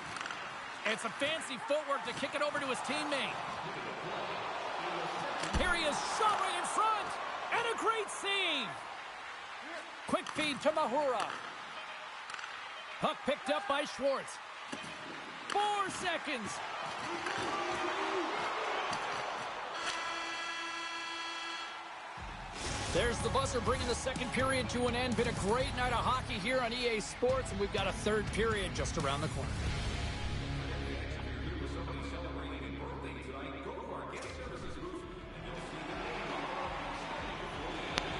It's a fancy footwork to kick it over to his teammate. Here he is, shot right in front. And a great save. Quick feed to Mahura. Puck picked up by Schwartz. 4 seconds. There's the buzzer bringing the second period to an end. Been a great night of hockey here on EA Sports, and we've got a third period just around the corner.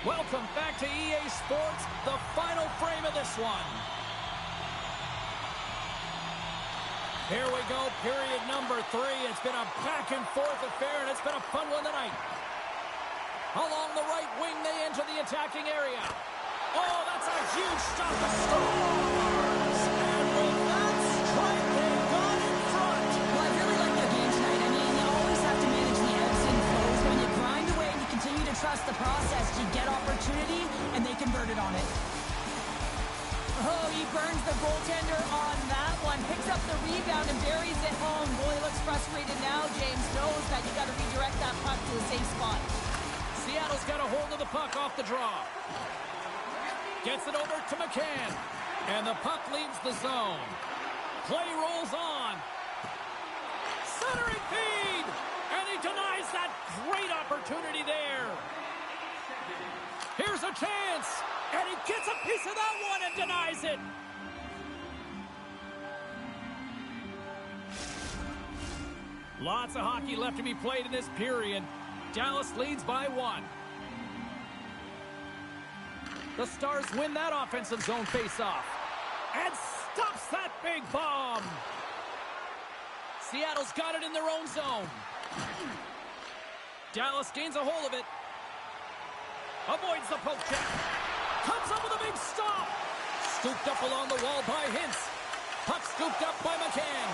Welcome back to EA Sports, the final frame of this one. Here we go, period number 3. It's been a back-and-forth affair, and it's been a fun one tonight. Along the right wing, they enter the attacking area. Oh, that's a huge stop to Stars! And with that strike, they got in front. Well, I really like their game tonight. I mean, you always have to manage the ebbs and flows. When you grind away and you continue to trust the process, you get opportunity, and they converted on it. Oh, he burns the goaltender on that one. Picks up the rebound and buries it home. Boy, he looks frustrated now. James knows that you got to redirect that puck to a safe spot. Seattle's got a hold of the puck off the draw. Gets it over to McCann. And the puck leaves the zone. Play rolls on. Centering feed! And he denies that great opportunity there. Here's a chance. And he gets a piece of that one and denies it. Lots of hockey left to be played in this period. Dallas leads by 1. The Stars win that offensive zone faceoff. And stops that big bomb. Seattle's got it in their own zone. Dallas gains a hold of it. Avoids the poke check. Comes up with a big stop. Scooped up along the wall by Hintz. Puck scooped up by McCann.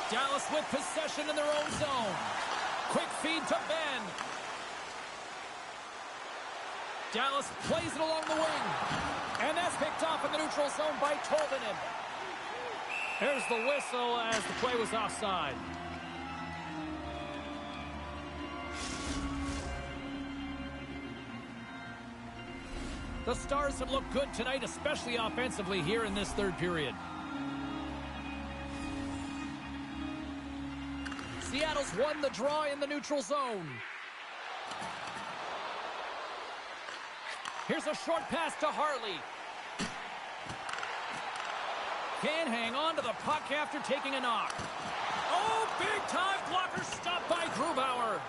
Dallas with possession in their own zone. Quick feed to Ben. Dallas plays it along the wing. And that's picked off in the neutral zone by Tolvanen. There's the whistle as the play was offside. The Stars have looked good tonight, especially offensively here in this third period. Seattle's won the draw in the neutral zone. Here's a short pass to Harley. Can't hang on to the puck after taking a knock. Oh, big-time blocker stop by Grubauer.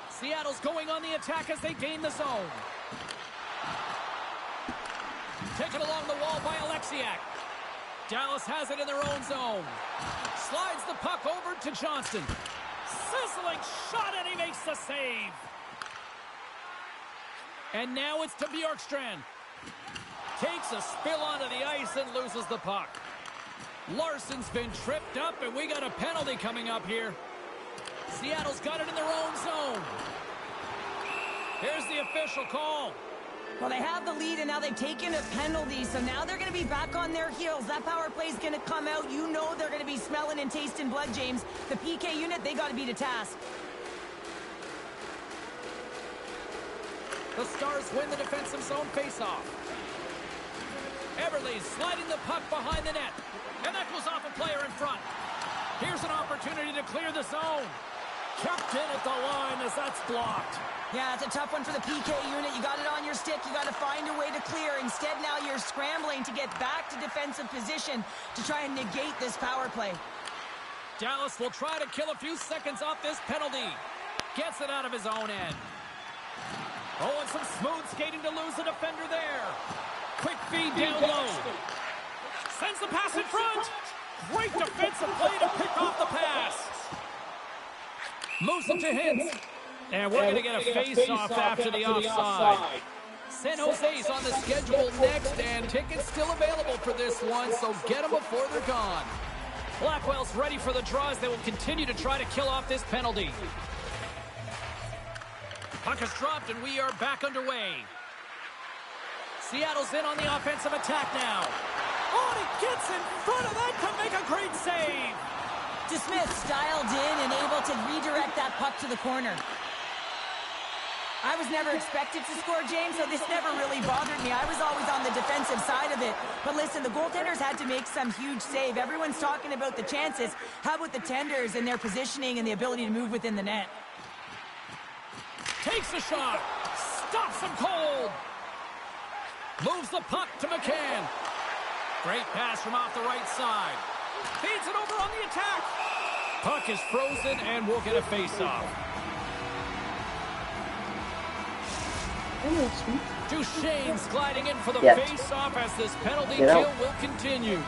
Seattle's going on the attack as they gain the zone. Taken along the wall by Alexiak. Dallas has it in their own zone. Slides the puck over to Johnston. Sizzling shot, and he makes the save. And now it's to Bjorkstrand. Takes a spill onto the ice and loses the puck. Larson's been tripped up, and we got a penalty coming up here. Seattle's got it in their own zone. Here's the official call. Well, they have the lead, and now they've taken a penalty, so now they're going to be back on their heels. That power play is going to come out. You know they're going to be smelling and tasting blood, James. The PK unit, they got to be to task. The Stars win the defensive zone faceoff. Everly's sliding the puck behind the net, and that goes off a player in front. Here's an opportunity to clear the zone. Kept in at the line as that's blocked. Yeah, it's a tough one for the PK unit. You got it on your stick. You got to find a way to clear. Instead, now you're scrambling to get back to defensive position to try and negate this power play. Dallas will try to kill a few seconds off this penalty. Gets it out of his own end. Oh, and some smooth skating to lose the defender there. Quick feed down low. Sends the pass in front. Great defensive play to pick off the pass. Moves it to Hintz. And we're going to get a face-off after the offside. San Jose's on the schedule next, and tickets still available for this one, so get them before they're gone. Blackwell's ready for the draw as they will continue to try to kill off this penalty. Puck is dropped, and we are back underway. Seattle's in on the offensive attack now. Oh, and he gets in front of that to make a great save. DeSmith's dialed in and able to redirect that puck to the corner. I was never expected to score, James, so this never really bothered me. I was always on the defensive side of it. But listen, the goaltenders had to make some huge save. Everyone's talking about the chances. How about the tenders and their positioning and the ability to move within the net? Takes a shot. Stops him cold. Moves the puck to McCann. Great pass from off the right side. Feeds it over on the attack. Puck is frozen and we'll get a face-off. Duchesne's gliding in for the face-off as this penalty kill will continue.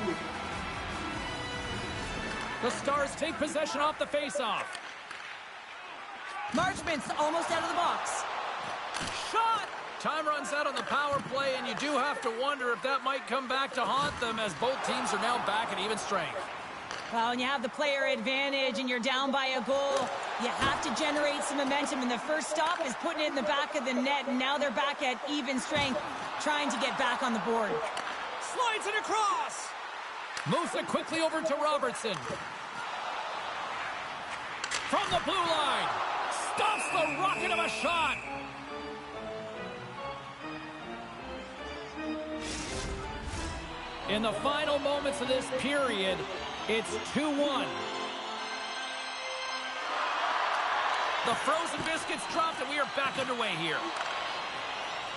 The Stars take possession off the face-off. Marchment's almost out of the box. Shot! Time runs out on the power play, and you do have to wonder if that might come back to haunt them as both teams are now back at even strength. Well, when you have the player advantage and you're down by a goal, you have to generate some momentum, and the first stop is putting it in the back of the net, and now they're back at even strength, trying to get back on the board. Slides it across! Moves it quickly over to Robertson. From the blue line, stops the rocket of a shot! In the final moments of this period, it's 2-1. The frozen biscuits dropped, and we are back underway here.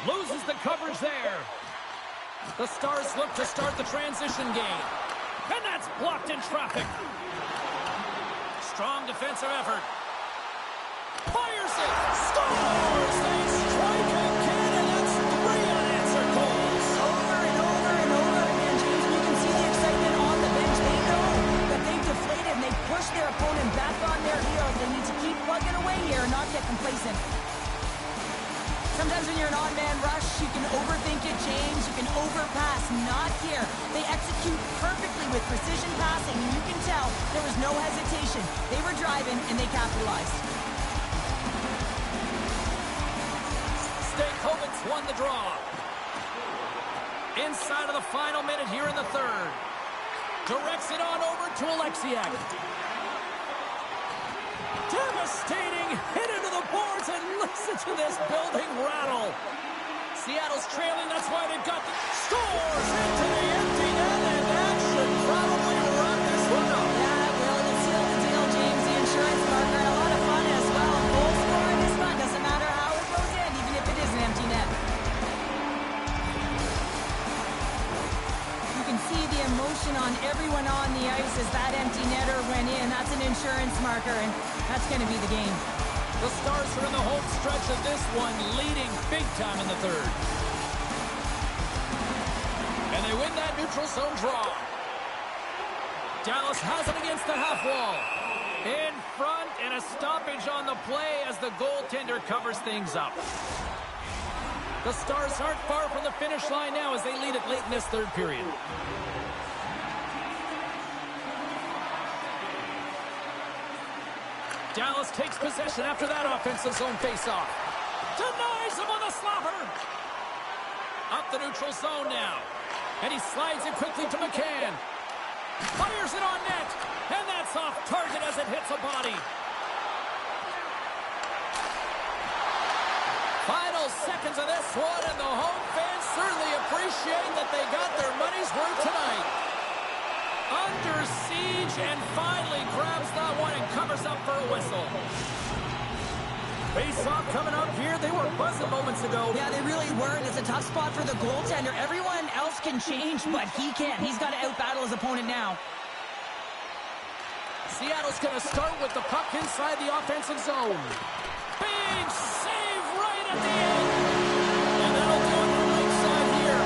Loses the coverage there. The Stars look to start the transition game. And that's blocked in traffic. Strong defensive effort. Fires it. Scores! They strike again, and that's 3 unanswered goals. Over and over and over again, James. You can see the excitement on the bench. They know that they've deflated and they've pushed their opponent back on their heels. They need to keep plugging away here and not get complacent. Sometimes when you're an odd man rush, you can overthink it, James. You can overpass. Not here. They execute perfectly with precision passing, and you can tell there was no hesitation. They were driving, and they capitalized. Stakovic's won the draw. Inside of the final minute here in the third. Directs it on over to Alexiak. Devastating hit into the boards, and listen to this building rattle. Seattle's trailing, that's why they've got scores into the empty net, and that should probably wrap this one up. Yeah, well, it'll seal the deal, James. The insurance marker, and a lot of fun as well. Goal scoring is fun. Doesn't matter how it goes in, even if it is an empty net. You can see the emotion on everyone on the ice as that empty netter went in. That's an insurance marker, and that's going to be the game. The Stars are in the home stretch of this one, leading big time in the third. And they win that neutral zone draw. Dallas has it against the half wall. In front, and a stoppage on the play as the goaltender covers things up. The Stars aren't far from the finish line now as they lead it late in this third period. Dallas takes possession after that offensive zone faceoff. Denies him on the slapper. Up the neutral zone now. And he slides it quickly to McCann. Fires it on net. And that's off target as it hits a body. Final seconds of this one, and the home fans certainly appreciate that they got their money's worth tonight. Under siege, and finally grabs that one and covers up for a whistle. Face-off coming up here. They were buzzing moments ago. Yeah, they really were, and it's a tough spot for the goaltender. Everyone else can change, but he can't. He's got to out-battle his opponent now. Seattle's going to start with the puck inside the offensive zone. Big save right at the end. And that'll do it from right side here.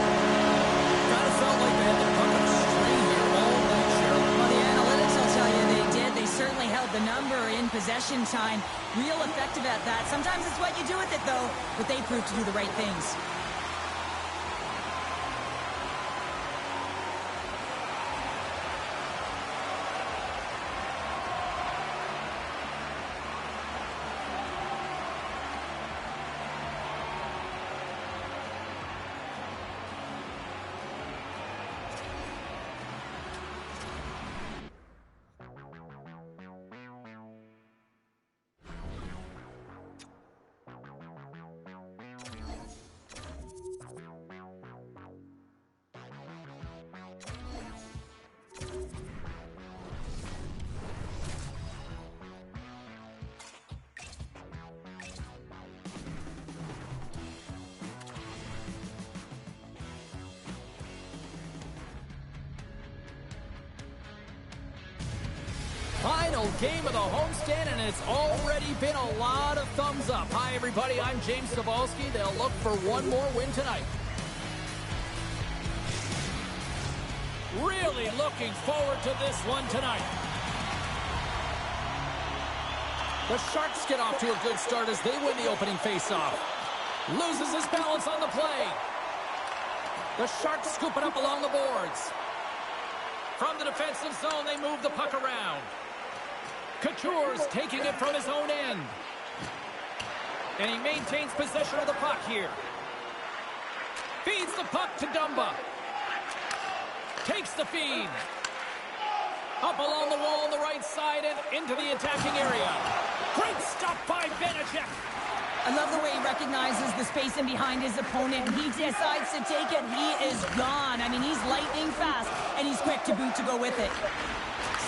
Kind of felt like they had the puck on a string here all night, Cheryl. Well, the analytics will tell you they did. They certainly held the number in possession time. Real effective at that. Sometimes it's what you do with it, though, but they proved to do the right things. game of the homestand, and it's already been a lot of thumbs up. Hi, everybody. I'm James Cebulski. They'll look for one more win tonight. Really looking forward to this one tonight. The Sharks get off to a good start as they win the opening faceoff. Loses his balance on the play. The Sharks scoop it up along the boards. From the defensive zone, they move the puck around. Couture's taking it from his own end. And he maintains possession of the puck here. Feeds the puck to Dumba. Takes the feed. Up along the wall on the right side and into the attacking area. Great stop by Vanacek. I love the way he recognizes the space in behind his opponent, and he decides to take it. He is gone. I mean, he's lightning fast, and he's quick to boot to go with it.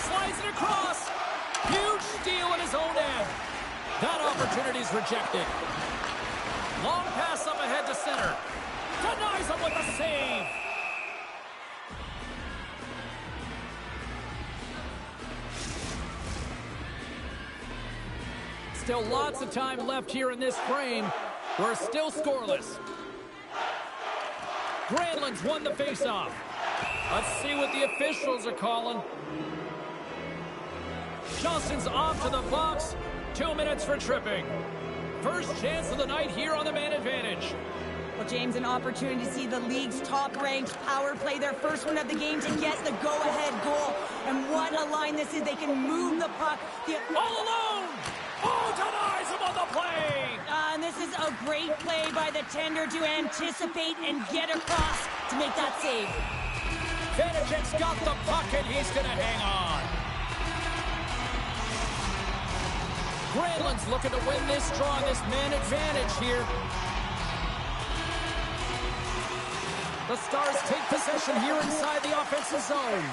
Slides it across. Huge steal at his own end. That opportunity's rejected. Long pass up ahead to center. Denies him with a save. Still lots of time left here in this frame. We're still scoreless. Granlund's won the faceoff. Let's see what the officials are calling. Johnson's off to the box. 2 minutes for tripping. First chance of the night here on the man advantage. Well, James, an opportunity to see the league's top-ranked power play their first one of the game to get the go-ahead goal. And what a line this is. They can move the puck. All alone! Oh, denies him on the play! And this is a great play by the tender to anticipate and get across to make that save. Vanacek's got the puck, and he's going to hang on. Granlund's looking to win this draw, this man advantage here. The Stars take possession here inside the offensive zone.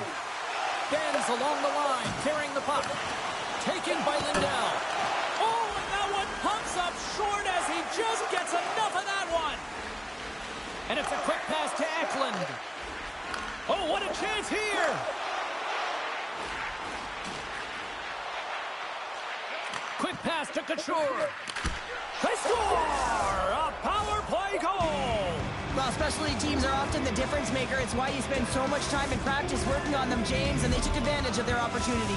Benz along the line, carrying the puck. Taken by Lindell. Oh, and that one pumps up short as he just gets enough of that one. And it's a quick pass to Eklund. Oh, what a chance here. Quick pass to Couture. They score! A power play goal! Well, specialty teams are often the difference maker. It's why you spend so much time in practice working on them, James, and they took advantage of their opportunity.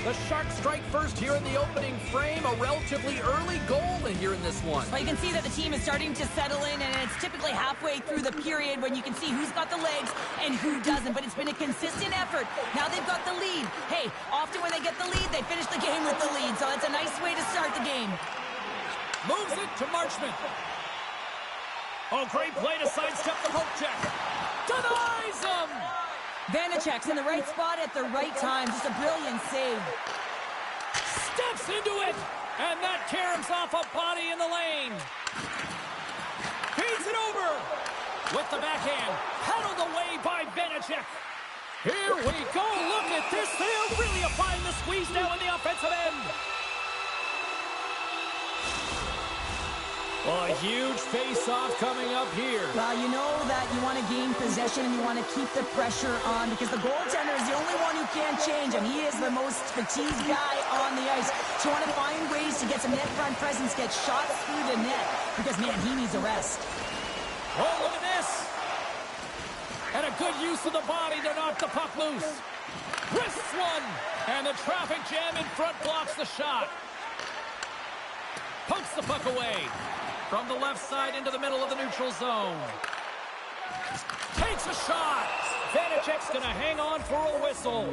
The Sharks strike first here in the opening frame. A relatively early goal in here in this one. Well, you can see that the team is starting to settle in, and it's typically halfway through the period when you can see who's got the legs and who doesn't. But it's been a consistent effort. Now they've got the lead. Hey, often when they get the lead, they finish the game with the lead. So that's a nice way to start the game. Moves it to Marchment. Oh, great play to sidestep the poke check. Denies him! Vanacek's in the right spot at the right time. Just a brilliant save. Steps into it! And that caroms off a body in the lane. Feeds it over! With the backhand. Paddled away by Vanacek. Here we go. Look at this. They're really applying the squeeze now in the offensive end. Well, a huge face-off coming up here. Well, you know that you want to gain possession and you want to keep the pressure on because the goaltender is the only one who can't change, and he is the most fatigued guy on the ice. So you want to find ways to get some net front presence, get shots through the net because, man, he needs a rest. Oh, look at this. And a good use of the body to knock the puck loose. Wrists one. And the traffic jam in front blocks the shot. Pokes the puck away. From the left side into the middle of the neutral zone. Takes a shot. Vanacek's going to hang on for a whistle.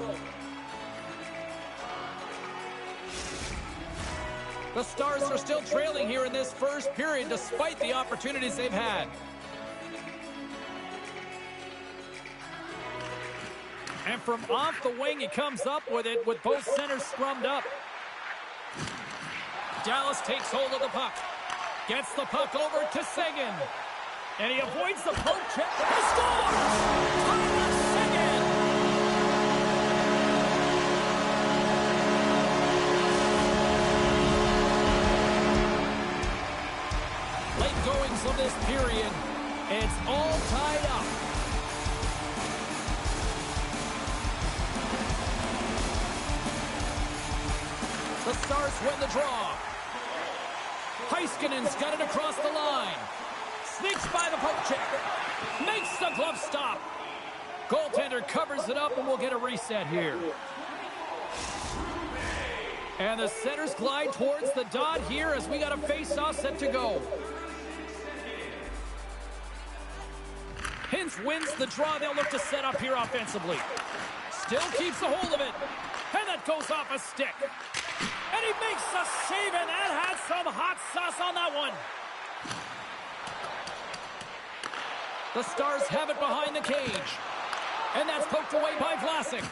The Stars are still trailing here in this first period despite the opportunities they've had. And from off the wing, he comes up with it with both centers scrummed up. Dallas takes hold of the puck. Gets the puck over to Seguin. And he avoids the poke check. He scores! Tyler Seguin! Late goings of this period. It's all tied up. The Stars win the draw. Heiskanen's got it across the line. Sneaks by the poke check. Makes the glove stop. Goaltender covers it up, and we'll get a reset here. And the centers glide towards the dot here as we got a face-off set to go. Hintz wins the draw. They'll look to set up here offensively. Still keeps a hold of it. And that goes off a stick. And he makes a save, and that had some hot sauce on that one. The Stars have it behind the cage. And that's poked away by Vlasic.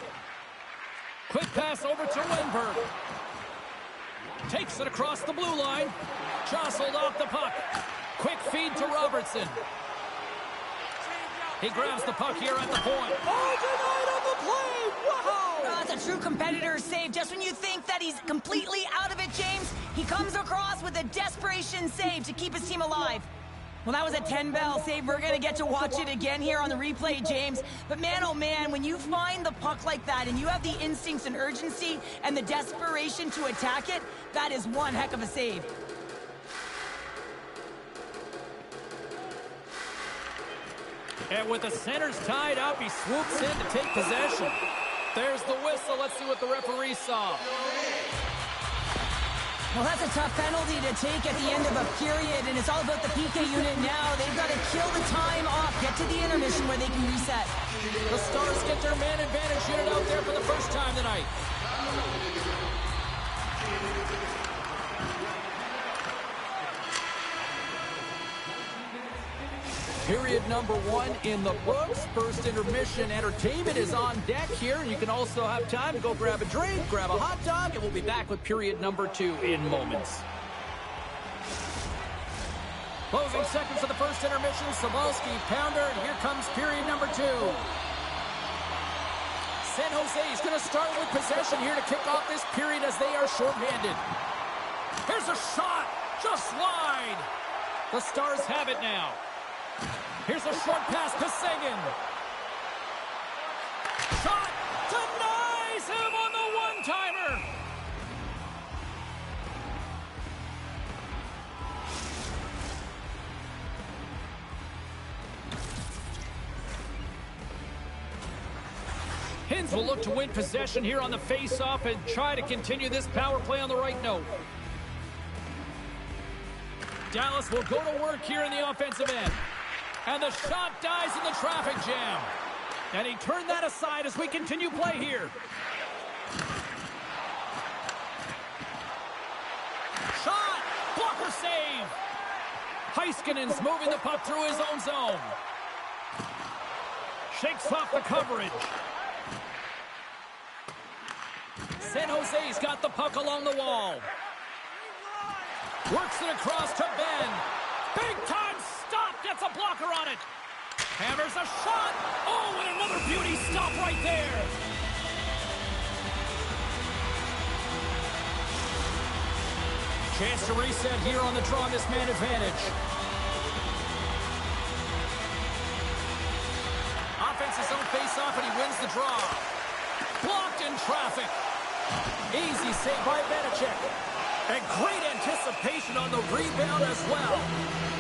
Quick pass over to Wenberg. Takes it across the blue line. Jostled off the puck. Quick feed to Robertson. He grabs the puck here at the point. Oh, denied on the play! Wow! That's a true competitor's save. Just when you think that he's completely out of it, James, he comes across with a desperation save to keep his team alive. Well, that was a 10-bell save. We're going to get to watch it again here on the replay, James. But man, oh man, when you find the puck like that and you have the instincts and urgency and the desperation to attack it, that is one heck of a save. And with the centers tied up, he swoops in to take possession. There's the whistle. Let's see what the referee saw. Well, that's a tough penalty to take at the end of a period, and it's all about the PK unit now. They've got to kill the time off, get to the intermission where they can reset. The Stars get their man advantage unit out there for the first time tonight. Period number 1 in the books. First intermission entertainment is on deck here. You can also have time to go grab a drink, grab a hot dog, and we'll be back with period number 2 in moments. Closing seconds of the first intermission. Savalsky, pounder, and here comes period number 2. San Jose is going to start with possession here to kick off this period as they are shorthanded. Here's a shot, just wide. The Stars have it now. Here's a short pass to Seguin. Shot denies him on the one-timer. Hintz will look to win possession here on the face-off and try to continue this power play on the right note. Dallas will go to work here in the offensive end. And the shot dies in the traffic jam. And he turned that aside as we continue play here. Shot! Blocker save! Heiskanen's moving the puck through his own zone. Shakes off the coverage. San Jose's got the puck along the wall. Works it across to Ben. Big time stop. Gets a blocker on it. Hammers a shot. Oh, and another beauty stop right there. Chance to reset here on the draw, this man advantage. Offense's own face-off, and he wins the draw. Blocked in traffic. Easy save by Vanacek. And great anticipation on the rebound as well.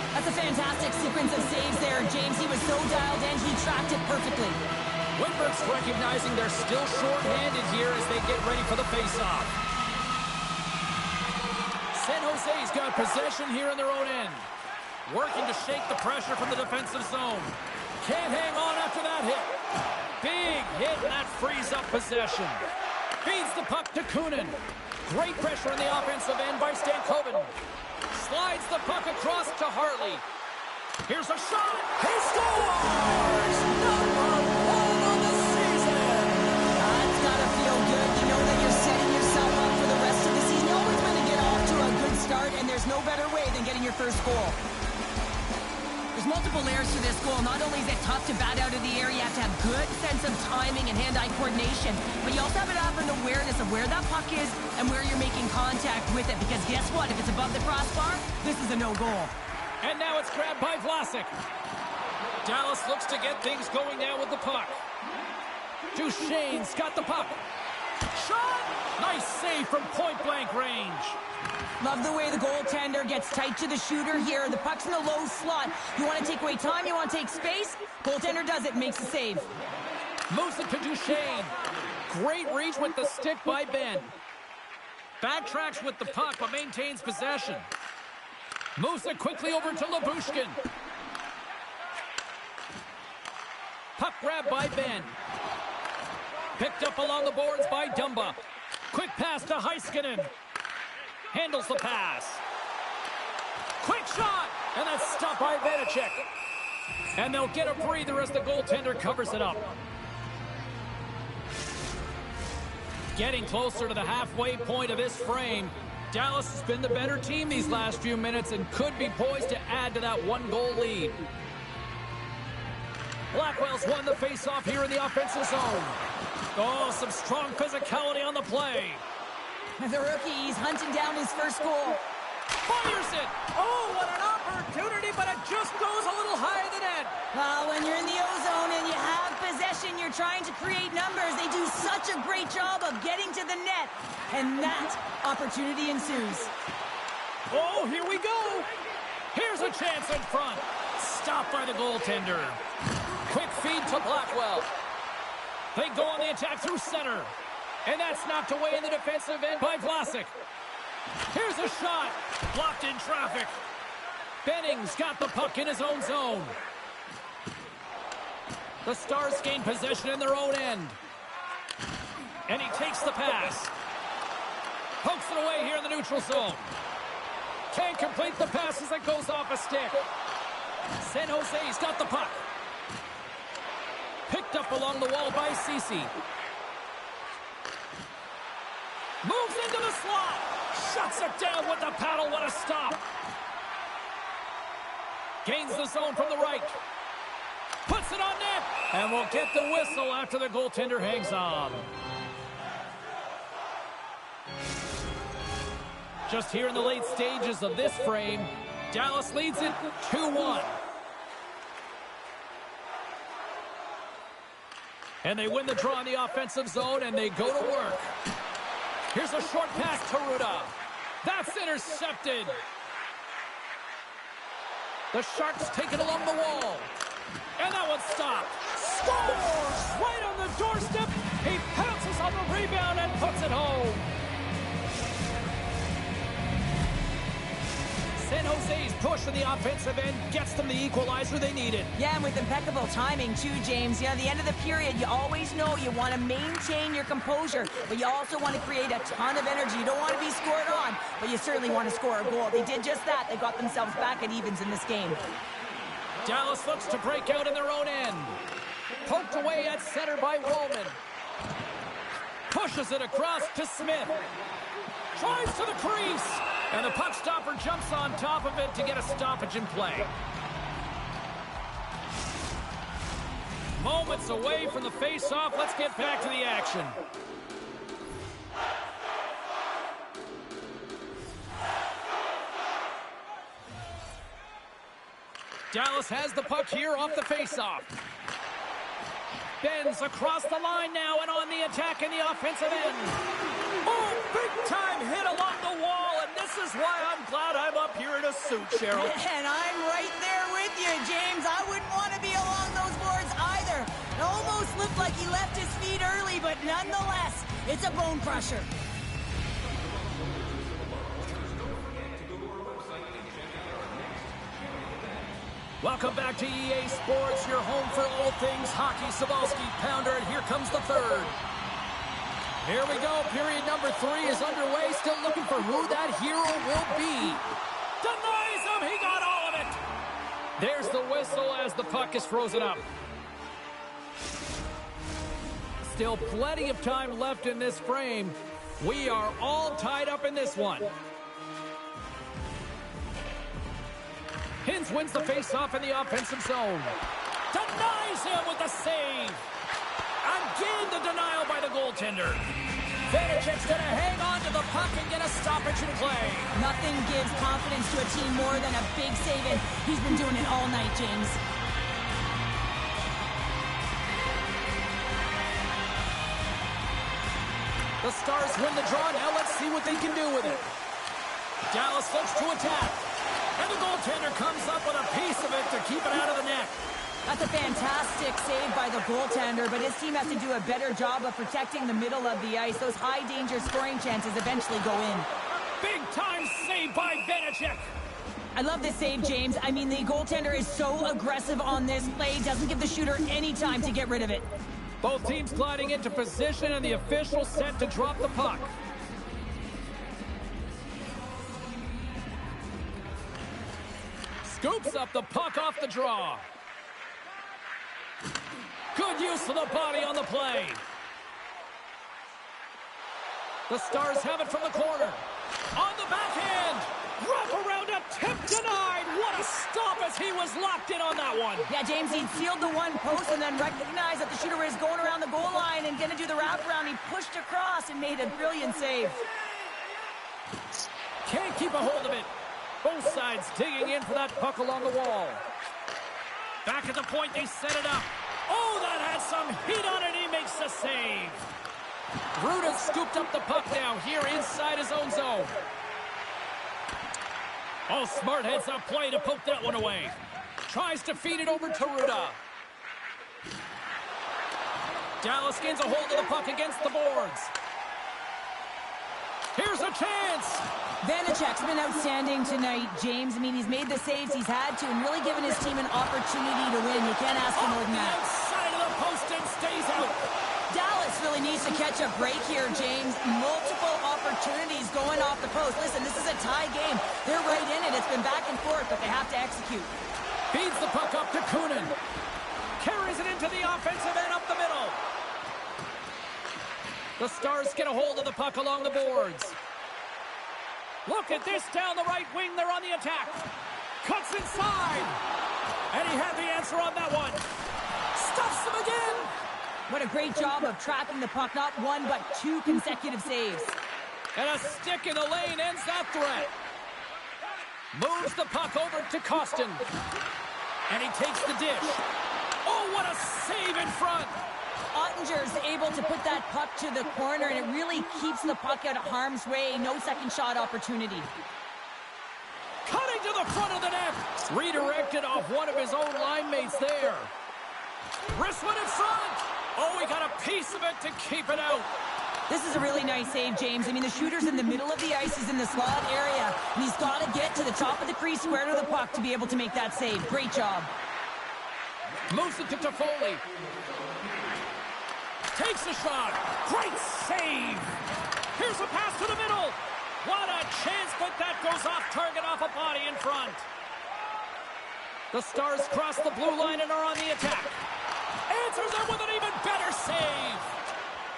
That's a fantastic sequence of saves there, James. He was so dialed in, he tracked it perfectly. Winberg's recognizing they're still short-handed here as they get ready for the face-off. San Jose's got possession here in their own end. Working to shake the pressure from the defensive zone. Can't hang on after that hit. Big hit, and that frees up possession. Feeds the puck to Kunin. Great pressure on the offensive end by Stankoven. Slides the puck across to Hartley. Here's a shot. He scores! Number 1 on the season. It's got to feel good. You know that you're setting yourself up for the rest of the season. You always want to get off to a good start, and there's no better way than getting your first goal. There's multiple layers to this goal. Not only is it tough to bat out of the air, you have to have good sense of timing and hand-eye coordination, but you also have to have an awareness of where that puck is and where you're making contact with it, because guess what? If it's above the crossbar, this is a no-goal. And now it's grabbed by Vlasic. Dallas looks to get things going now with the puck. Duchesne's got the puck. Shot! Nice save from point-blank range. Love the way the goaltender gets tight to the shooter here. The puck's in the low slot. You want to take away time, you want to take space. Goaltender does it, makes the save. Moves it to Duchesne. Great reach with the stick by Ben. Backtracks with the puck, but maintains possession. Moves it quickly over to Lyubushkin. Puck grab by Ben. Picked up along the boards by Dumba. Quick pass to Heiskanen. Handles the pass. Quick shot! And that's stopped by Vanacek. And they'll get a breather as the goaltender covers it up. Getting closer to the halfway point of this frame. Dallas has been the better team these last few minutes and could be poised to add to that one-goal lead. Blackwell's won the face-off here in the offensive zone. Oh, some strong physicality on the play. The rookie's hunting down his first goal. Fires it! Oh, what an opportunity, but it just goes a little higher than net. When you're in the O-zone and you have possession, you're trying to create numbers. They do such a great job of getting to the net. And that opportunity ensues. Oh, here we go. Here's a chance in front. Stopped by the goaltender. Quick feed to Blackwell. They go on the attack through center. And that's knocked away in the defensive end by Vlasic. Here's a shot. Blocked in traffic. Benning's got the puck in his own zone. The Stars gain possession in their own end. And he takes the pass. Pokes it away here in the neutral zone. Can't complete the pass as it goes off a stick. San Jose's got the puck. Picked up along the wall by Ceci. Moves into the slot. Shuts it down with the paddle. What a stop. Gains the zone from the right. Puts it on net. And will get the whistle after the goaltender hangs on. Just here in the late stages of this frame, Dallas leads it 2-1. And they win the draw in the offensive zone, and they go to work. Here's a short pass to Ruda. That's intercepted. The Sharks take it along the wall. And that one's stopped. Scores! Right on the doorstep. He pounces on the rebound and puts it home. San Jose's push in the offensive end gets them the equalizer they needed. Yeah, and with impeccable timing too, James. At the end of the period, you always know you want to maintain your composure, but you also want to create a ton of energy. You don't want to be scored on, but you certainly want to score a goal. They did just that. They got themselves back at evens in this game. Dallas looks to break out in their own end. Poked away at center by Roman. Pushes it across to Smith. Drives to the crease. And the puck stopper jumps on top of it to get a stoppage in play. Moments away from the face-off. Let's get back to the action. Dallas has the puck here off the face-off. Bends across the line now and on the attack in the offensive end. Oh, big-time hit along the wall, and this is why I'm glad I'm up here in a suit, Cheryl. And I'm right there with you, James. I wouldn't want to be along those boards either. It almost looked like he left his feet early, but nonetheless, it's a bone crusher. Welcome back to EA Sports, your home for all things hockey. Cybulski, Pounder, and here comes the third. Here we go. Period number 3 is underway. Still looking for who that hero will be. Denies him. He got all of it. There's the whistle as the puck is frozen up. Still plenty of time left in this frame. We are all tied up in this one. Hintz wins the face-off in the offensive zone. Denies him with the save. Again, the denial by the goaltender. Vanacek's going to hang on to the puck and get a stoppage in play. Nothing gives confidence to a team more than a big save, and he's been doing it all night, James. The Stars win the draw. Now let's see what they can do with it. Dallas looks to attack. And the goaltender comes up with a piece of it to keep it out of the net. That's a fantastic save by the goaltender, but his team has to do a better job of protecting the middle of the ice. Those high-danger scoring chances eventually go in. Big-time save by Vanacek. I love this save, James. I mean, the goaltender is so aggressive on this play, doesn't give the shooter any time to get rid of it. Both teams gliding into position, and the official set to drop the puck. Scoops up the puck off the draw. Good use of the body on the play. The Stars have it from the corner. On the backhand. Wrap around a tip denied. What a stop as he was locked in on that one. Yeah, James, he sealed the one post and then recognized that the shooter was going around the goal line and going to do the wraparound. He pushed across and made a brilliant save. Can't keep a hold of it. Both sides digging in for that puck along the wall. Back at the point, they set it up. Oh, that has some heat on it. He makes the save. Ruda scooped up the puck now here inside his own zone. Oh, smart heads up play to poke that one away. Tries to feed it over to Ruda. Dallas gains a hold of the puck against the boards. Here's a chance. Vanacek's been outstanding tonight, James. I mean, he's made the saves he's had to and really given his team an opportunity to win. You can't ask for more than that. Outside of the post and stays out. Dallas really needs to catch a break here, James. Multiple opportunities going off the post. Listen, this is a tie game. They're right in it. It's been back and forth, but they have to execute. Feeds the puck up to Kunin. Carries it into the offensive end up the middle. The Stars get a hold of the puck along the boards. Look at this down the right wing. They're on the attack. Cuts inside. And he had the answer on that one. Stuffs them again. What a great job of tracking the puck. Not one, but two consecutive saves. And a stick in the lane ends that threat. Moves the puck over to Costin. And he takes the dish. Oh, what a save in front. Ottinger's able to put that puck to the corner, and it really keeps the puck out of harm's way. No second shot opportunity. Cutting to the front of the net. Redirected off one of his own line mates there. Wrist one in front. Oh, he got a piece of it to keep it out. This is a really nice save, James. I mean, the shooter's in the middle of the ice. He's in the slot area, and he's got to get to the top of the crease square to the puck to be able to make that save. Great job. Moves it to Toffoli. Takes a shot. Great save. Here's a pass to the middle. What a chance, but that goes off target off a body in front. The Stars cross the blue line and are on the attack. Answers it with an even better save.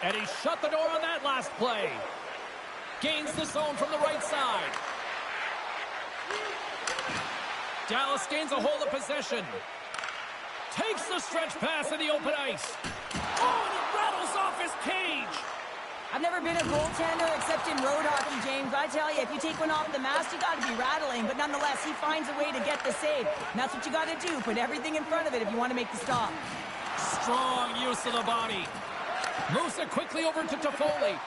And he shut the door on that last play. Gains the zone from the right side. Dallas gains a hold of possession. Takes the stretch pass in the open ice. Oh, and it rattles off his cage. I've never been a goaltender except in road hockey, James. I tell you, if you take one off the mast, you got to be rattling. But nonetheless, he finds a way to get the save. And that's what you got to do. Put everything in front of it if you want to make the stop. Strong use of the body. Moves it quickly over to Toffoli.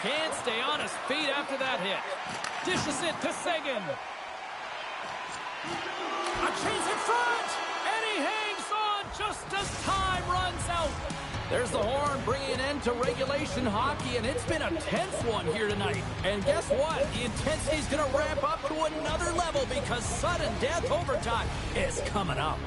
Can't stay on his feet after that hit. Dishes it to Seguin. A chase in front. And he hangs on just as time runs out. There's the horn bringing an end to regulation hockey, and it's been a tense one here tonight. And guess what? The intensity's going to ramp up to another level because sudden death overtime is coming up.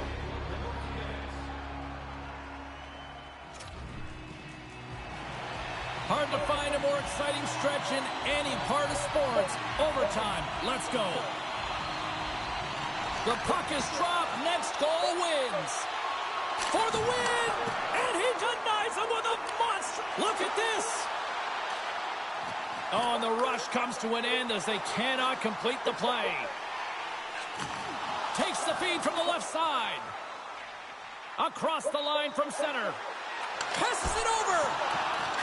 Hard to find a more exciting stretch in any part of sports. Overtime. Let's go. The puck is dropped. Next goal wins. For the win! And he denies him with a monster. Look at this. Oh, and the rush comes to an end as they cannot complete the play. Takes the feed from the left side. Across the line from center. Passes it over.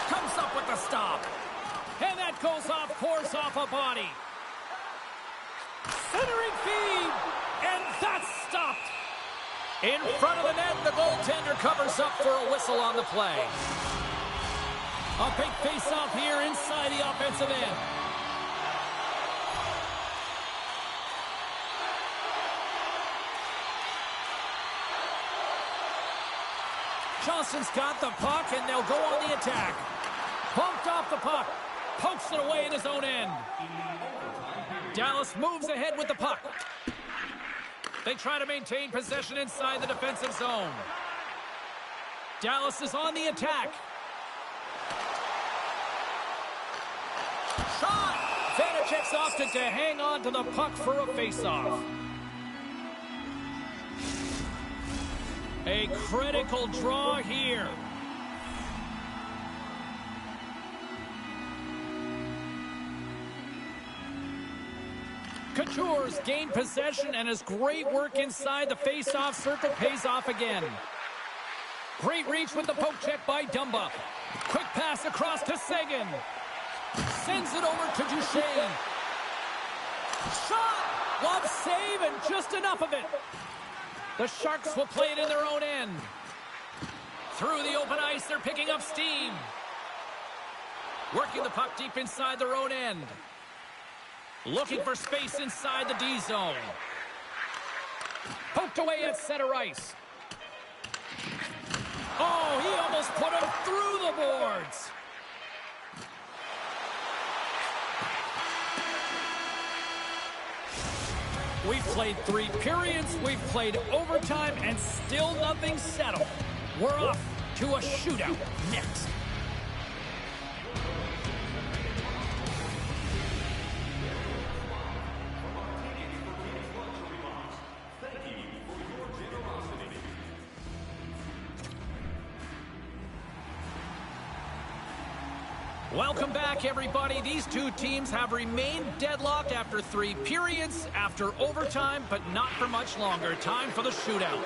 Comes up with the stop. And that goes off course off a body. Centering feed. And that's stopped. In front of the net, the goaltender covers up for a whistle on the play. A big face-off here inside the offensive end. Johnson's got the puck, and they'll go on the attack. Bumped off the puck. Pokes it away in his own end. Dallas moves ahead with the puck. They try to maintain possession inside the defensive zone. Dallas is on the attack. Shot! Vanacek's opted to hang on to the puck for a face-off. A critical draw here. Couture's gained possession, and his great work inside the face-off circle pays off again. Great reach with the poke check by Dumba. Quick pass across to Seguin. Sends it over to Duchesne. Shot! Glove save, and just enough of it. The Sharks will play it in their own end. Through the open ice, they're picking up steam. Working the puck deep inside their own end. Looking for space inside the D zone. Poked away at center ice. Oh, he almost put him through the boards. We've played 3 periods, we've played overtime, and still nothing settled. We're off to a shootout next. Welcome back, everybody. These two teams have remained deadlocked after 3 periods, after overtime, but not for much longer. Time for the shootout.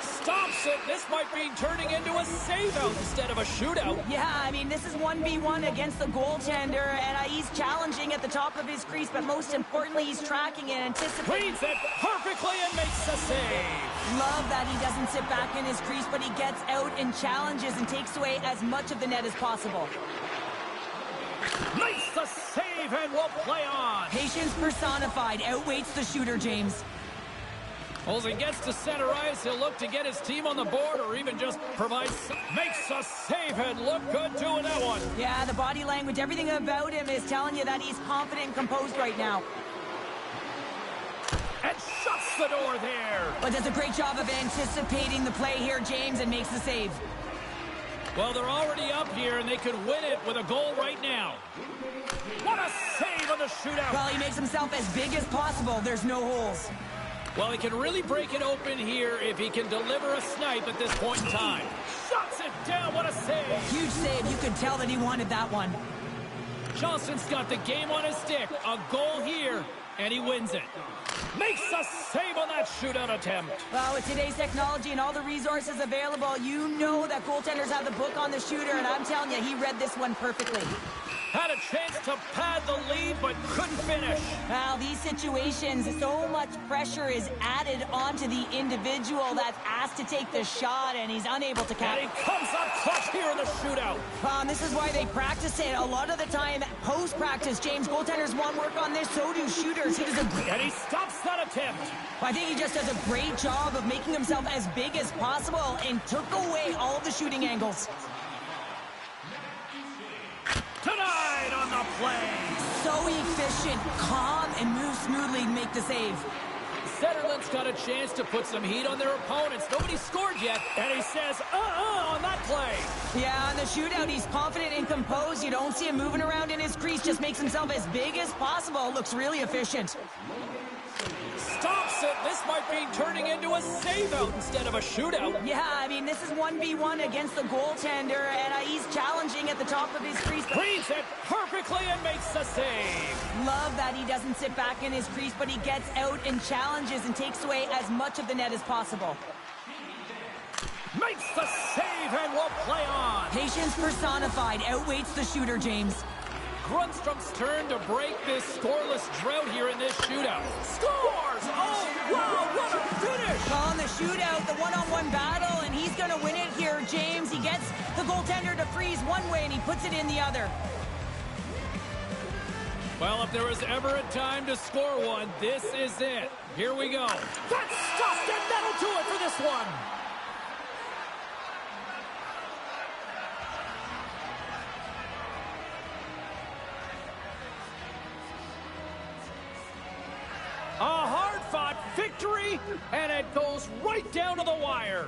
Stops it. This might be turning into a save-out instead of a shootout. Yeah, I mean, this is 1v1 against the goaltender, and he's challenging at the top of his crease, but most importantly, he's tracking and anticipating. Reads it perfectly and makes the save. Love that he doesn't sit back in his crease, but he gets out and challenges and takes away as much of the net as possible. Makes the save and will play on. Patience personified. Outweights the shooter, James. Well, as he gets to center ice, he'll look to get his team on the board or even just provide... Makes a save and look good doing that one. Yeah, the body language, everything about him is telling you that he's confident and composed right now. And shuts the door there. But does a great job of anticipating the play here, James, and makes the save. Well, they're already up here, and they could win it with a goal right now. What a save on the shootout. Well, he makes himself as big as possible. There's no holes. Well, he can really break it open here if he can deliver a snipe at this point in time. Shuts it down. What a save. Huge save. You could tell that he wanted that one. Johnson's got the game on his stick. A goal here, and he wins it. Makes a save on that shootout attempt. Well, with today's technology and all the resources available, you know that goaltenders have the book on the shooter, and I'm telling you, he read this one perfectly. Had a chance to pad the lead, but couldn't finish. Well, these situations, so much pressure is added onto the individual that's asked to take the shot, and he's unable to catch. And he comes up clutch here in the shootout. This is why they practice it. A lot of the time, post-practice, James, goaltenders want work on this, so do shooters. He does a And he stops that attempt. I think he just does a great job of making himself as big as possible and took away all of the shooting angles. Tonight on the play. So efficient, calm, and moves smoothly to make the save. Zetterlund's got a chance to put some heat on their opponents. Nobody scored yet, and he says, on that play. Yeah, on the shootout, he's confident and composed. You don't see him moving around in his crease. Just makes himself as big as possible. Looks really efficient. Stops it. This might be turning into a save-out instead of a shootout. Yeah, I mean, this is 1v1 against the goaltender, and he's challenging at the top of his crease. Reads it perfectly and makes the save. Love that he doesn't sit back in his crease, but he gets out and challenges and takes away as much of the net as possible. Makes the save and will play on. Patience personified. Outweights the shooter, James. Grundstrom's turn to break this scoreless drought here in this shootout. Scores! Oh, wow, what a finish! Calling the shootout, the one-on-one battle, and he's going to win it here, James. He gets the goaltender to freeze one way, and he puts it in the other. Well, if there was ever a time to score one, this is it. Here we go. That's stopped, and that'll do it for this one. A hard-fought victory, and it goes right down to the wire.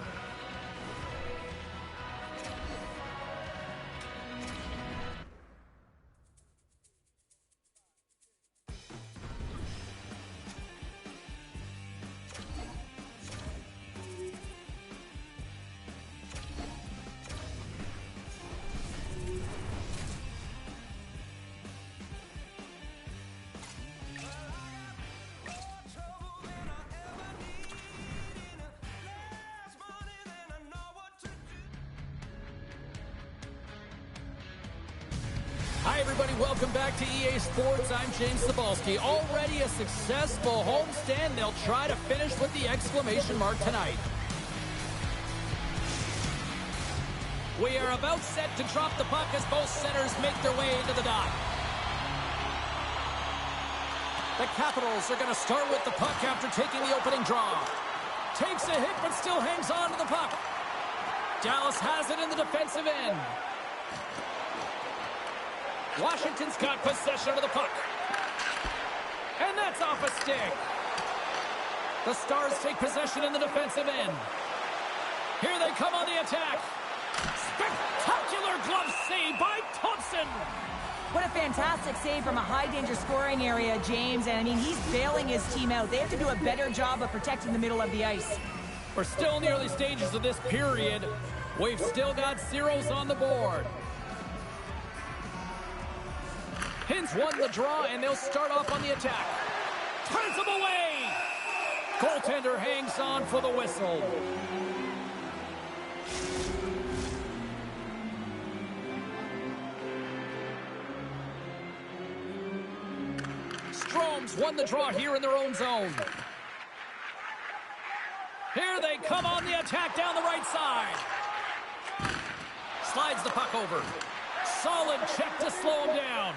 Hi, everybody. Welcome back to EA Sports. I'm James Cebulski. Already a successful homestand. They'll try to finish with the exclamation mark tonight. We are about set to drop the puck as both centers make their way into the dot. The Capitals are going to start with the puck after taking the opening draw. Takes a hit, but still hangs on to the puck. Dallas has it in the defensive end. Washington's got possession of the puck. And that's off a stick. The Stars take possession in the defensive end. Here they come on the attack. Spectacular glove save by Thompson. What a fantastic save from a high-danger scoring area, James. And, I mean, he's bailing his team out. They have to do a better job of protecting the middle of the ice. We're still in the early stages of this period. We've still got zeros on the board. Hins won the draw, and they'll start off on the attack. Turns them away. Goaltender hangs on for the whistle. Strome's won the draw here in their own zone. Here they come on the attack down the right side. Slides the puck over. Solid check to slow him down.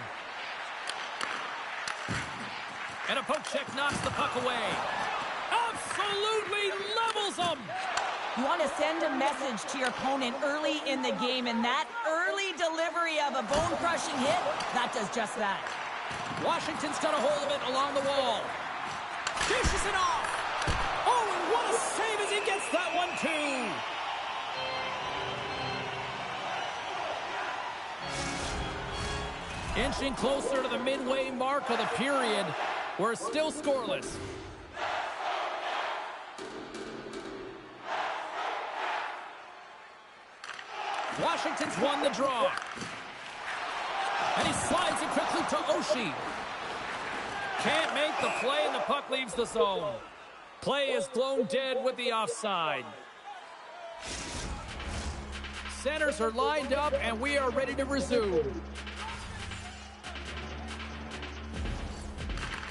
And a poke check knocks the puck away. Absolutely levels them. You want to send a message to your opponent early in the game, and that early delivery of a bone-crushing hit, that does just that. Washington's got a hold of it along the wall. Dishes it off. Oh, and what a save as he gets that one, too. Inching closer to the midway mark of the period. We're still scoreless. Washington's won the draw. And he slides it quickly to Oshie. Can't make the play, and the puck leaves the zone. Play is blown dead with the offside. Centers are lined up, and we are ready to resume.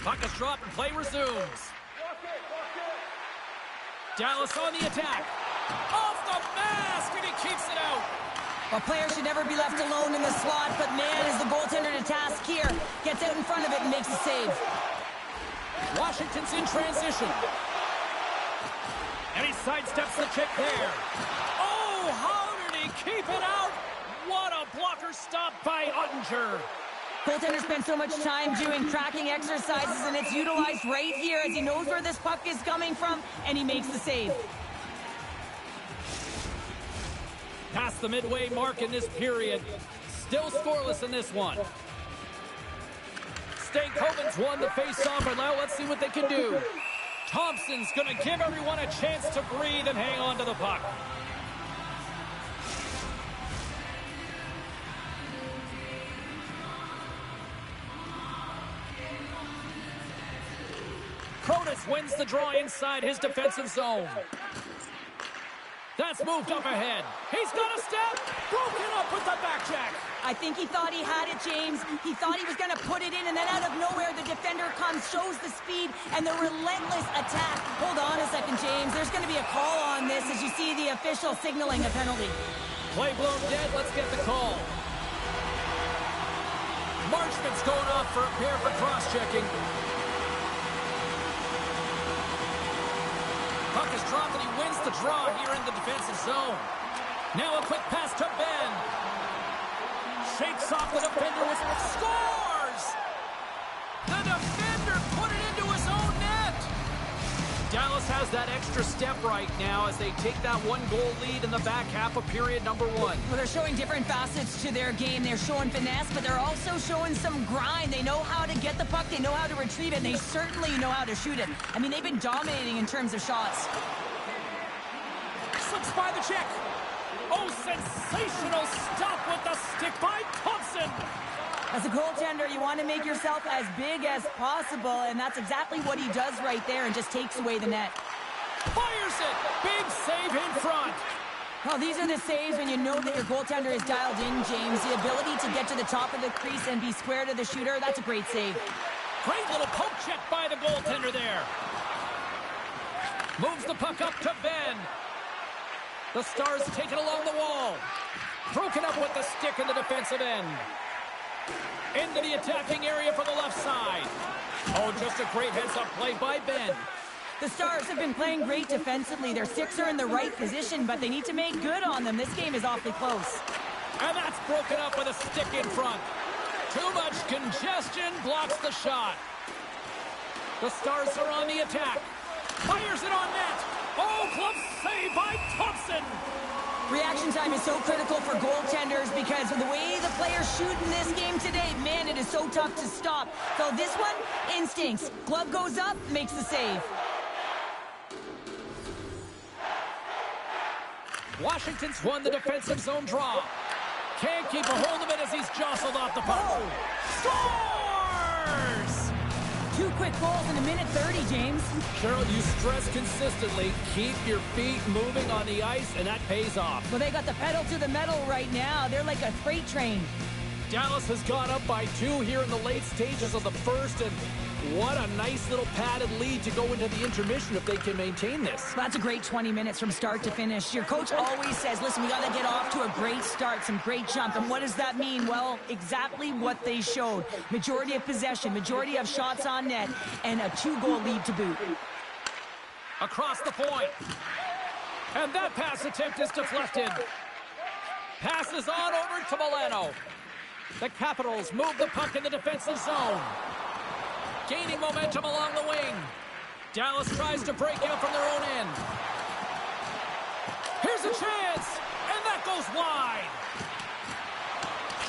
Puck is dropped and play resumes. Dallas on the attack. Off the mask, and he keeps it out. A player should never be left alone in the slot, but man, is the goaltender to task here. Gets out in front of it and makes a save. Washington's in transition. And he sidesteps the check there. Oh, how did he keep it out? What a blocker stop by Ottinger. Goaltender spends so much time doing tracking exercises, and it's utilized right here as he knows where this puck is coming from, and he makes the save. Past the midway mark in this period. Still scoreless in this one. Stankoven's won the face-off, and now let's see what they can do. Thompson's going to give everyone a chance to breathe and hang on to the puck. Cronus wins the draw inside his defensive zone. That's moved up ahead. He's got a step. Broken up with the back check. I think he thought he had it, James. He thought he was going to put it in, and then out of nowhere, the defender comes, shows the speed, and the relentless attack. Hold on a second. second, James. There's going to be a call on this as you see the official signaling a penalty. Play blown dead. Let's get the call. Marchment's going off for a pair for cross-checking. Puck is dropped and he wins the draw here in the defensive zone. Now a quick pass to Ben. Shakes off the defender with scores! The defender put it into his own net! Dallas has that extra step right now as they take that one-goal lead in the back half of period number 1. Well, they're showing different facets to their game. They're showing finesse, but they're also showing some grind. They know how to get the puck, they know how to retrieve it, and they certainly know how to shoot it. I mean, they've been dominating in terms of shots. Slips by the check. Oh, sensational stop with the stick by Thompson. As a goaltender, you want to make yourself as big as possible, and that's exactly what he does right there and just takes away the net. Fires it. Big save in front. Oh, these are the saves when you know that your goaltender is dialed in, James. The ability to get to the top of the crease and be square to the shooter, that's a great save. Great little poke check by the goaltender there. Moves the puck up to Ben. The Stars take it along the wall. Broken up with the stick in the defensive end. Into the attacking area for the left side. Oh, just a great heads-up play by Ben. The Stars have been playing great defensively. Their sticks are in the right position, but they need to make good on them. This game is awfully close. And that's broken up with a stick in front. Too much congestion blocks the shot. The Stars are on the attack. Fires it on net. Oh, glove save by Thompson. Reaction time is so critical for goaltenders because of the way the players shoot in this game today, man, it is so tough to stop. So this one, instincts. Glove goes up, makes the save. Washington's won the defensive zone draw. Can't keep a hold of it as he's jostled off the puck. Scores! 2 quick goals in a minute 30, James. Cheryl, you stress consistently, keep your feet moving on the ice, and that pays off. Well, they got the pedal to the metal right now. They're like a freight train. Dallas has gone up by 2 here in the late stages of the first, and what a nice little padded lead to go into the intermission if they can maintain this. That's a great 20 minutes from start to finish. Your coach always says, listen, we got to get off to a great start, some great jump. And what does that mean? Well, exactly what they showed. Majority of possession, majority of shots on net, and a 2-goal lead to boot. Across the point. And that pass attempt is deflected. Passes on over to Milano. The Capitals move the puck in the defensive zone. Gaining momentum along the wing. Dallas tries to break out from their own end. Here's a chance, and that goes wide.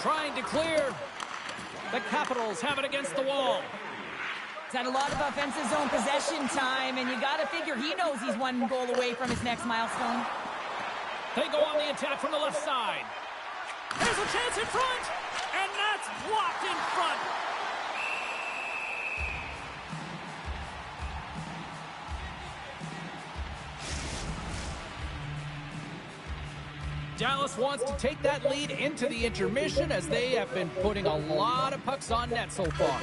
Trying to clear. The Capitals have it against the wall. He's had a lot of offensive zone possession time, and you got to figure he knows he's 1 goal away from his next milestone. They go on the attack from the left side. There's a chance in front, and that's blocked in front. Dallas wants to take that lead into the intermission as they have been putting a lot of pucks on net so far.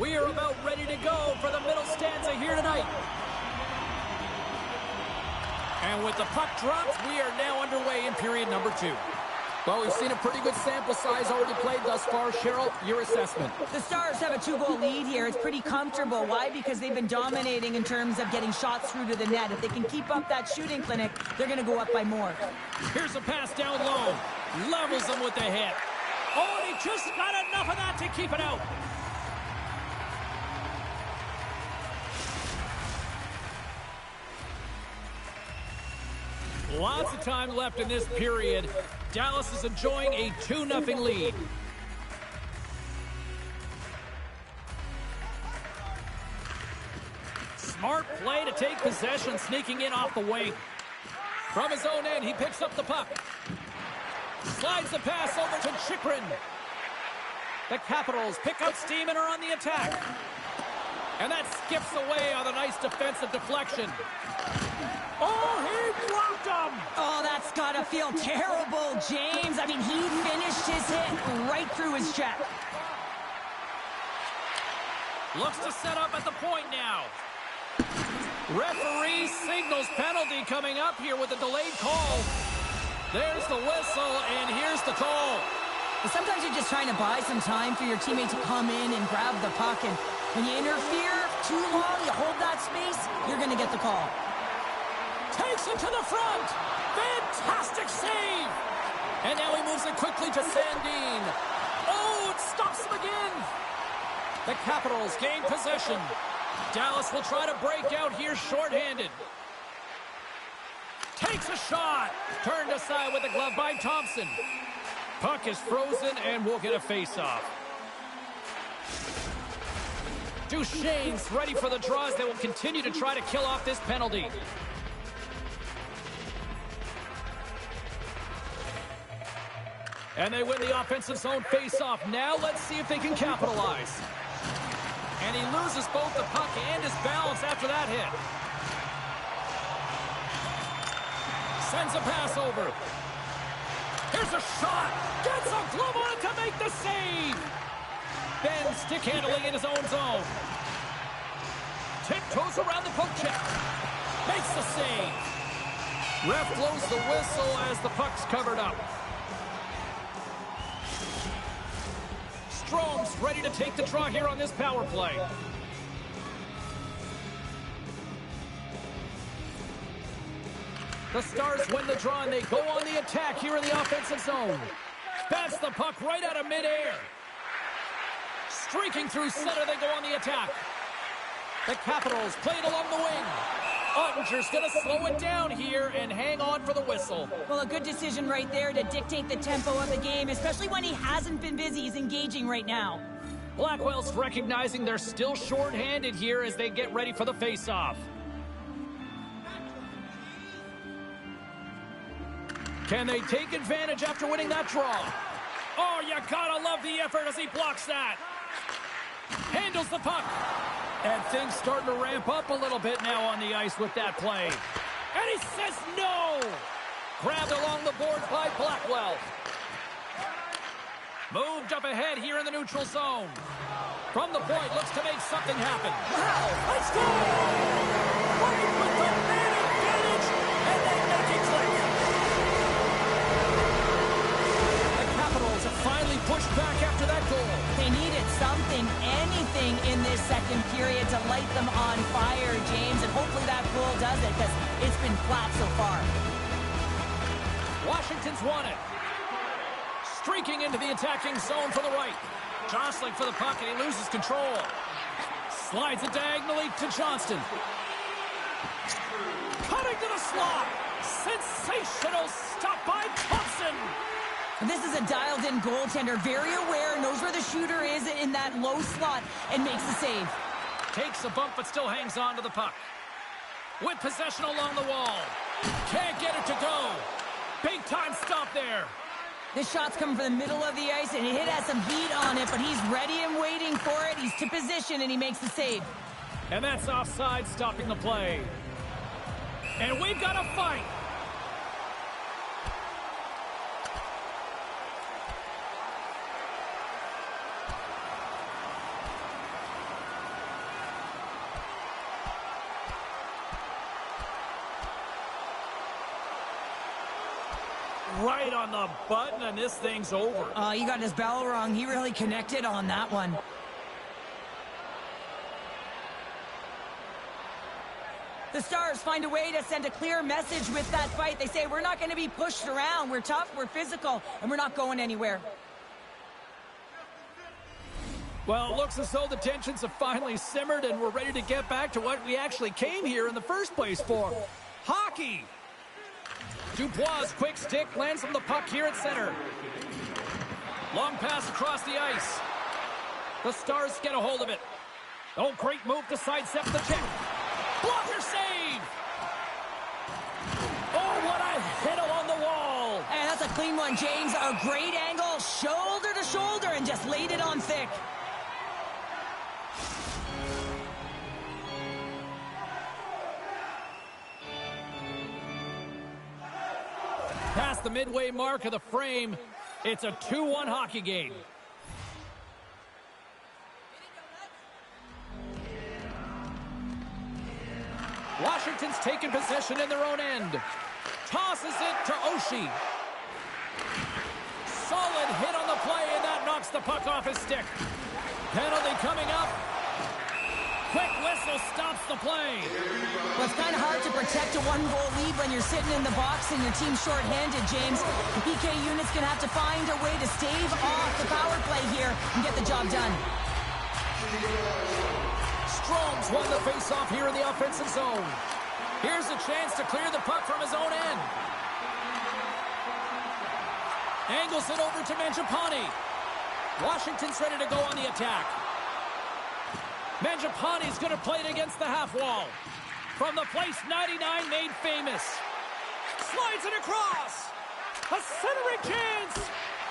We are about ready to go for the middle stanza here tonight. And with the puck dropped, we are now underway in period number 2. Well, we've seen a pretty good sample size already played thus far. Cheryl, your assessment. The Stars have a 2-goal lead here. It's pretty comfortable. Why? Because they've been dominating in terms of getting shots through to the net. If they can keep up that shooting clinic, they're going to go up by more. Here's a pass down low. Levels them with the hit. Oh, and he just got enough of that to keep it out. Lots of time left in this period. Dallas is enjoying a 2-0 lead. Smart play to take possession, sneaking in off the wing. From his own end, he picks up the puck. Slides the pass over to Chikrin. The Capitals pick up steam and are on the attack. And that skips away on a nice defensive deflection. Oh, he blocked him! to feel terrible, James. I mean, he finished his hit right through his check. Looks to set up at the point now. Referee signals penalty coming up here with a delayed call. There's the whistle, and here's the call. Sometimes you're just trying to buy some time for your teammate to come in and grab the puck, and when you interfere too long, you hold that space, you're going to get the call. Takes it to the front. Fantastic save. And now he moves it quickly to Sandin. Oh, it stops him again. The Capitals gain possession. Dallas will try to break out here shorthanded. Takes a shot. Turned aside with a glove by Thompson. Puck is frozen and we'll get a face-off. Duchesne's ready for the draws. They will continue to try to kill off this penalty. And they win the offensive zone face-off. Now let's see if they can capitalize. And he loses both the puck and his balance after that hit. Sends a pass over. Here's a shot. Gets a glove on it to make the save. Ben stick handling in his own zone. Tiptoes around the poke check. Makes the save. Ref blows the whistle as the puck's covered up. Strome's ready to take the draw here on this power play. The Stars win the draw and they go on the attack here in the offensive zone. Bats the puck right out of midair. Streaking through center, they go on the attack. The Capitals play it along the wing. Ottinger's going to slow it down here and hang on for the whistle. Well, a good decision right there to dictate the tempo of the game, especially when he hasn't been busy. He's engaging right now. Blackwell's recognizing they're still short-handed here as they get ready for the face-off. Can they take advantage after winning that draw? Oh, you gotta love the effort as he blocks that. Handles the puck. And things starting to ramp up a little bit now on the ice with that play. And he says no! Grabbed along the boards by Blackwell. Moved up ahead here in the neutral zone. From the point, looks to make something happen. Wow! Let's go! Right with the man advantage, and they make it click. The Capitals have finally pushed back after that goal. They needed something, anything in this second period to light them on fire, James, and hopefully that goal does it, because it's been flat so far. Washington's won it. Streaking into the attacking zone for the right. Jostling for the puck, and he loses control. Slides it diagonally to Johnston. Cutting to the slot. Sensational stop by Thompson. This is a dialed-in goaltender, very aware, knows where the shooter is in that low slot, and makes the save. Takes a bump, but still hangs on to the puck. With possession along the wall. Can't get it to go. Big-time stop there. This shot's coming from the middle of the ice, and it has some heat on it, but he's ready and waiting for it. He's to position, and he makes the save. And that's offside, stopping the play. And we've got a fight. Right on the button, and this thing's over. He got his bell rung. He really connected on that one. The Stars find a way to send a clear message with that fight. They say, we're not going to be pushed around. We're tough, we're physical, and we're not going anywhere. Well, it looks as though the tensions have finally simmered, and we're ready to get back to what we actually came here in the first place for. Hockey! Dubois' quick stick lands him the puck here at center. Long pass across the ice. The Stars get a hold of it. Oh, great move to sidestep the check. Blocker save! Oh, what a hit along the wall! And that's a clean one, James. A great angle, shoulder to shoulder, and just laid it on thick. Past the midway mark of the frame, it's a 2-1 hockey game. Washington's taken possession in their own end. Tosses it to Oshie. Solid hit on the play, and that knocks the puck off his stick. Penalty coming up. Quick whistle stops the play. Well, it's kind of hard to protect a one-goal lead when you're sitting in the box and your team's short-handed, James. The PK unit's going to have to find a way to stave off the power play here and get the job done. Strome's won the face-off here in the offensive zone. Here's a chance to clear the puck from his own end. Angles it over to Mangiapane. Washington's ready to go on the attack. Mangiapane's going to play it against the half wall. From the place 99 made famous. Slides it across. A centering chance.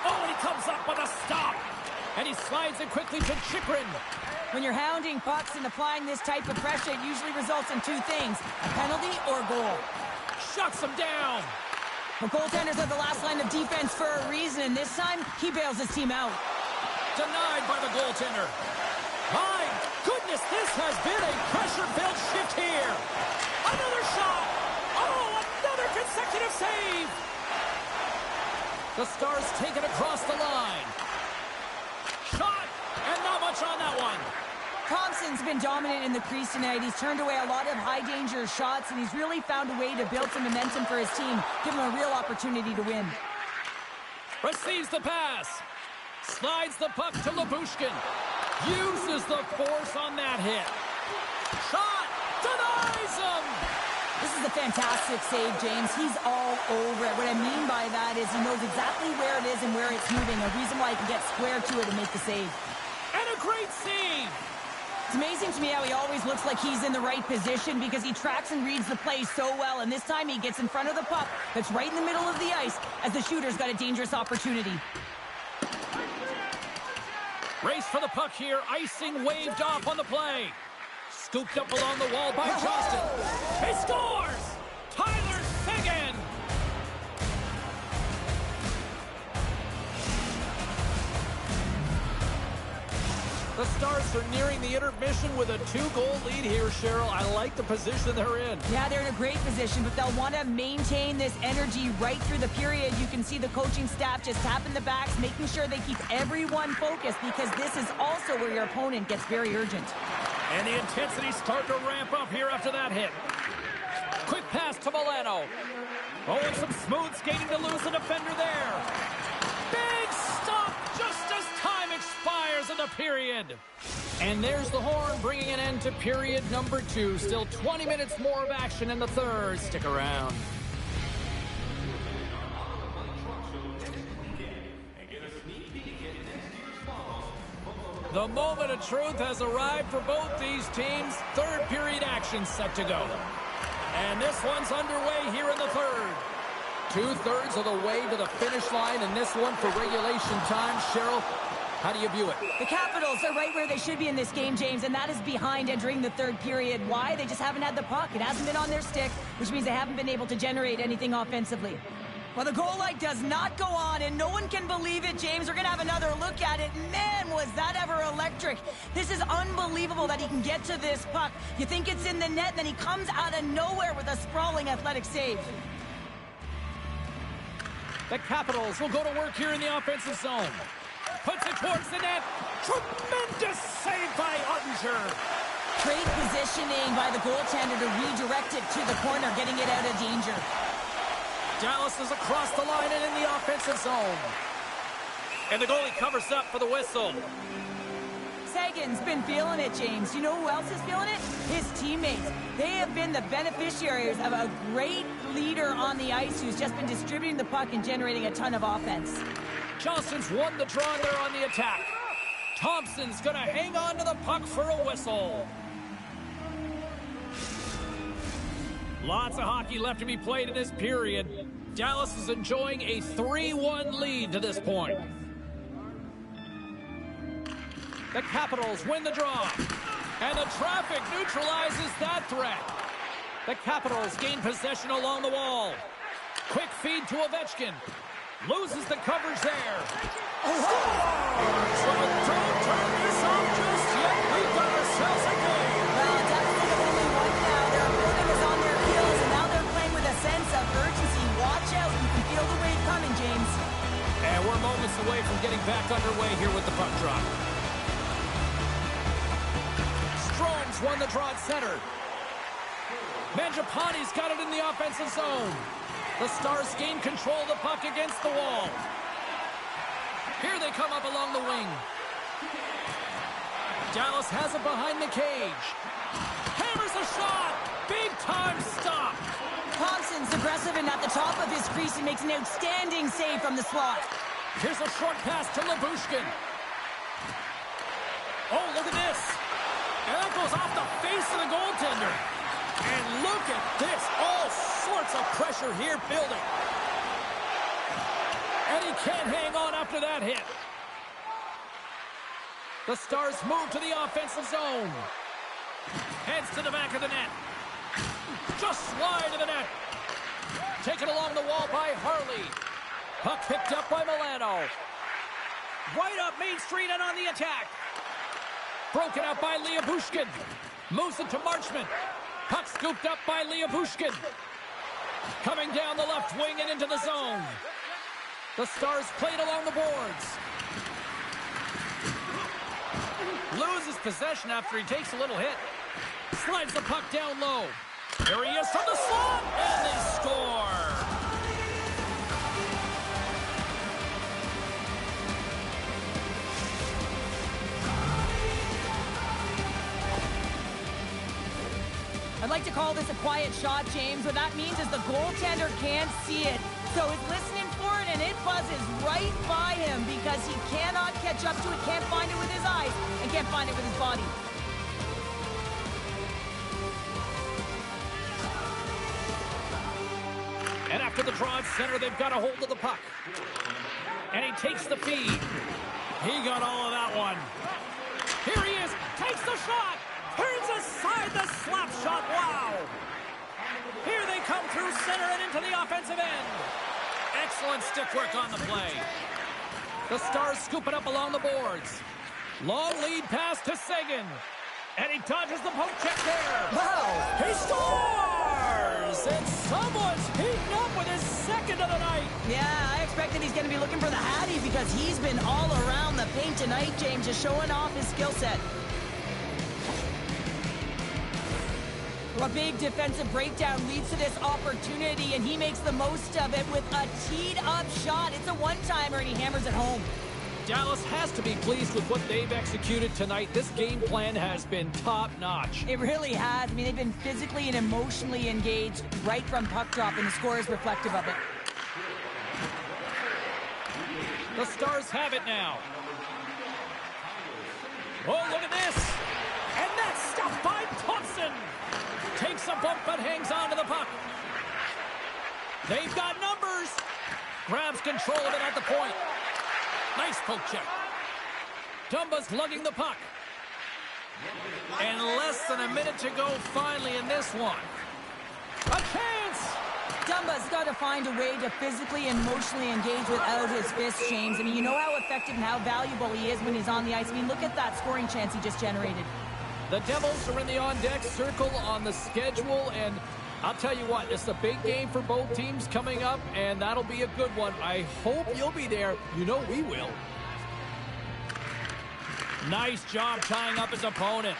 Oh, and he comes up with a stop. And he slides it quickly to Chychrun. When you're hounding pucks and applying this type of pressure, it usually results in two things, a penalty or a goal. Shuts him down. The goaltenders are the last line of defense for a reason, and this time, he bails his team out. Denied by the goaltender. My goodness, this has been a pressure-filled shift here. Another shot. Oh, another consecutive save. The Stars take it across the line. Shot, and not much on that one. Thompson's been dominant in the crease tonight. He's turned away a lot of high-danger shots, and he's really found a way to build some momentum for his team, give him a real opportunity to win. Receives the pass. Slides the puck to Lyubushkin. Uses the force on that hit. Shot! Denies him! This is a fantastic save, James. He's all over it. What I mean by that is he knows exactly where it is and where it's moving. A reason why he can get square to it and make the save. And a great save! It's amazing to me how he always looks like he's in the right position because he tracks and reads the play so well, and this time he gets in front of the puck that's right in the middle of the ice as the shooter's got a dangerous opportunity. Race for the puck here. Icing waved off on the play. Scooped up along the wall by Johnston. He scores! Tyler Seguin! The Stars are nearing the intermission with a 2-goal lead here, Cheryl. I like the position they're in. Yeah, they're in a great position, but they'll want to maintain this energy right through the period. You can see the coaching staff just tapping the backs, making sure they keep everyone focused because this is also where your opponent gets very urgent. And the intensity's starting to ramp up here after that hit. Quick pass to Milano. Oh, and some smooth skating to lose a defender there. Big stop just as time expires in the period. And there's the horn bringing an end to period number 2. Still 20 minutes more of action in the third. Stick around. The moment of truth has arrived for both these teams. Third period action set to go. And this one's underway here in the third. 2/3 of the way to the finish line, and this one for regulation time. Cheryl, how do you view it? The Capitals are right where they should be in this game, James, and that is behind entering the third period. Why? They just haven't had the puck. It hasn't been on their stick, which means they haven't been able to generate anything offensively. Well, the goal light does not go on, and no one can believe it, James. We're going to have another look at it. Man, was that ever electric. This is unbelievable that he can get to this puck. You think it's in the net, then he comes out of nowhere with a sprawling athletic save. The Capitals will go to work here in the offensive zone. Puts it towards the net. Tremendous save by Ottinger. Great positioning by the goaltender to redirect it to the corner, getting it out of danger. Dallas is across the line and in the offensive zone. And the goalie covers up for the whistle. Seguin's been feeling it, James. You know who else is feeling it? His teammates. They have been the beneficiaries of a great leader on the ice who's just been distributing the puck and generating a ton of offense. Johnston's won the draw there on the attack. Thompson's going to hang on to the puck for a whistle. Lots of hockey left to be played in this period. Dallas is enjoying a 3-1 lead to this point. The Capitals win the draw. And the traffic neutralizes that threat. The Capitals gain possession along the wall. Quick feed to Ovechkin. Loses the coverage there. Scores! Well, don't turn this off just yet. We've got ourselves a game. Well, definitely only one now. Their opponent is on their heels, and now they're playing with a sense of urgency. Watch out. You can feel the wave coming, James. And we're moments away from getting back underway here with the puck drop. Strome's won the draw at center. Mangiapane's got it in the offensive zone. The Stars gain control of the puck against the wall. Here they come up along the wing. Dallas has it behind the cage. Hammers a shot. Big time stop. Thompson's aggressive and at the top of his crease and makes an outstanding save from the slot. Here's a short pass to Lyubushkin. Oh, look at this. And that goes off the face of the goaltender. And look at this. All sorts of pressure here building. And he can't hang on after that hit. The Stars move to the offensive zone. Heads to the back of the net. Just wide of the net. Taken along the wall by Harley. Puck picked up by Milano. Right up Main Street and on the attack. Broken up by Lyubushkin. Moves it to Marchment. Puck scooped up by Lyubushkin. Coming down the left wing and into the zone. The Stars played along the boards. Loses possession after he takes a little hit. Slides the puck down low. Here he is from the slot, and they score. I'd like to call this a quiet shot, James. What that means is the goaltender can't see it. So he's listening for it, and it buzzes right by him because he cannot catch up to it, can't find it with his eyes, and can't find it with his body. And after the draw at center, they've got a hold of the puck. And he takes the feed. He got all of that one. Here he is, takes the shot. Turns aside the slap shot. Wow. Here they come through center and into the offensive end. Excellent stick work on the play. The Stars scoop it up along the boards. Long lead pass to Seguin. And he dodges the poke check there. Wow. He scores! And someone's heating up with his second of the night. Yeah, I expected he's going to be looking for the Hattie because he's been all around the paint tonight, James, just showing off his skill set. A big defensive breakdown leads to this opportunity, and he makes the most of it with a teed-up shot. It's a one-timer, and he hammers it home. Dallas has to be pleased with what they've executed tonight. This game plan has been top-notch. It really has. I mean, they've been physically and emotionally engaged right from puck drop, and the score is reflective of it. The Stars have it now. Oh, look at this. And that's stopped by Thompson. Takes a bump but hangs on to the puck. They've got numbers. Grabs control of it at the point. Nice poke check. Dumba's lugging the puck. And less than a minute to go finally in this one. A chance! Dumba's got to find a way to physically and emotionally engage without his fists, James. I mean, you know how effective and how valuable he is when he's on the ice. I mean, look at that scoring chance he just generated. The Devils are in the on-deck circle on the schedule, and I'll tell you what, it's a big game for both teams coming up, and that'll be a good one. I hope you'll be there. You know we will. Nice job tying up his opponent.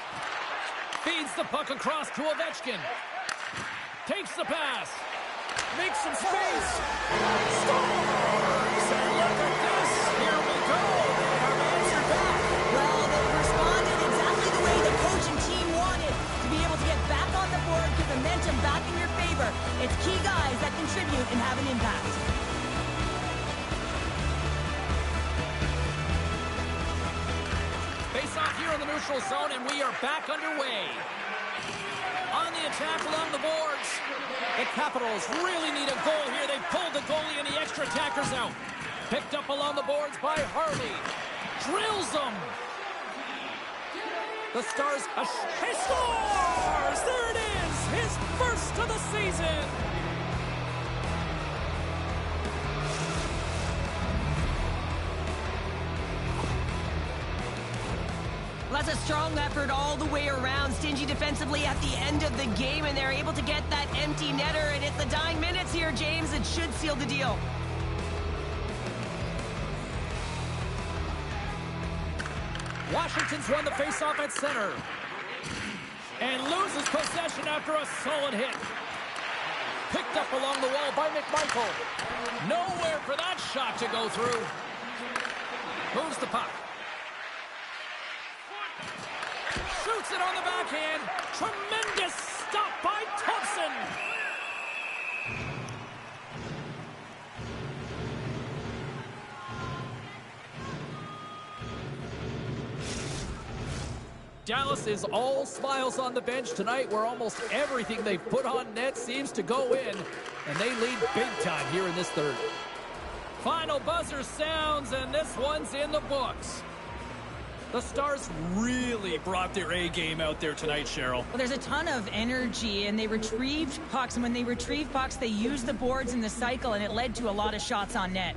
Feeds the puck across to Ovechkin. Takes the pass. Makes some space. Scores! And look at this. Here we go. They have answered back. Well, they responded exactly the way the coach and team wanted, to be able to get back on the board, get momentum back in your favor. It's key guys that contribute and have an impact. Face off here in the neutral zone, and we are back underway. On the attack along the boards. The Capitals really need a goal here. They pulled the goalie and the extra attackers out. Picked up along the boards by Harley. Drills them. The Stars, he scores! There it is! His first of the season! was a strong effort all the way around. Stingy defensively at the end of the game, and they're able to get that empty netter. And it's the dying minutes here, James. It should seal the deal. Washington's won the faceoff at center. And loses possession after a solid hit. Picked up along the wall by McMichael. Nowhere for that shot to go through. Moves the puck. Shoots it on the backhand. Tremendous stop by Thompson. Dallas is all smiles on the bench tonight, where almost everything they've put on net seems to go in, and they lead big time here in this third. Final buzzer sounds, and this one's in the books. The Stars really brought their A game out there tonight, Cheryl. Well, there's a ton of energy, and they retrieved pucks, and when they retrieve pucks, they use the boards in the cycle, and it led to a lot of shots on net.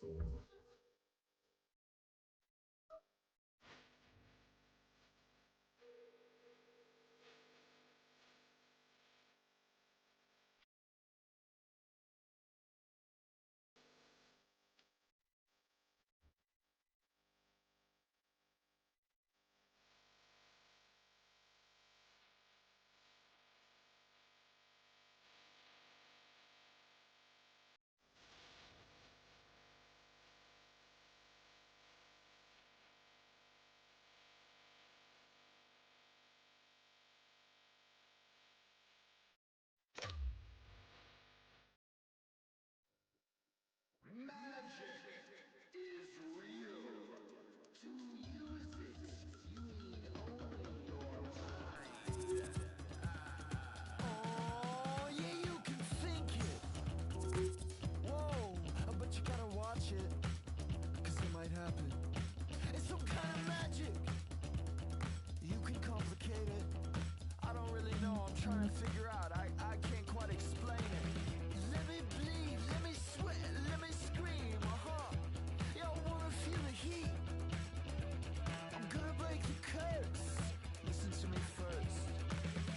Oh, yeah, you can think it. Whoa, but you gotta watch it, 'cause it might happen. It's some kind of magic. You can complicate it. I don't really know, I'm trying to figure out. I can't quite explain it. Let me bleed, let me sweat, let me scream, Yeah, I wanna feel the heat. I'm gonna break the curse. Listen to me first.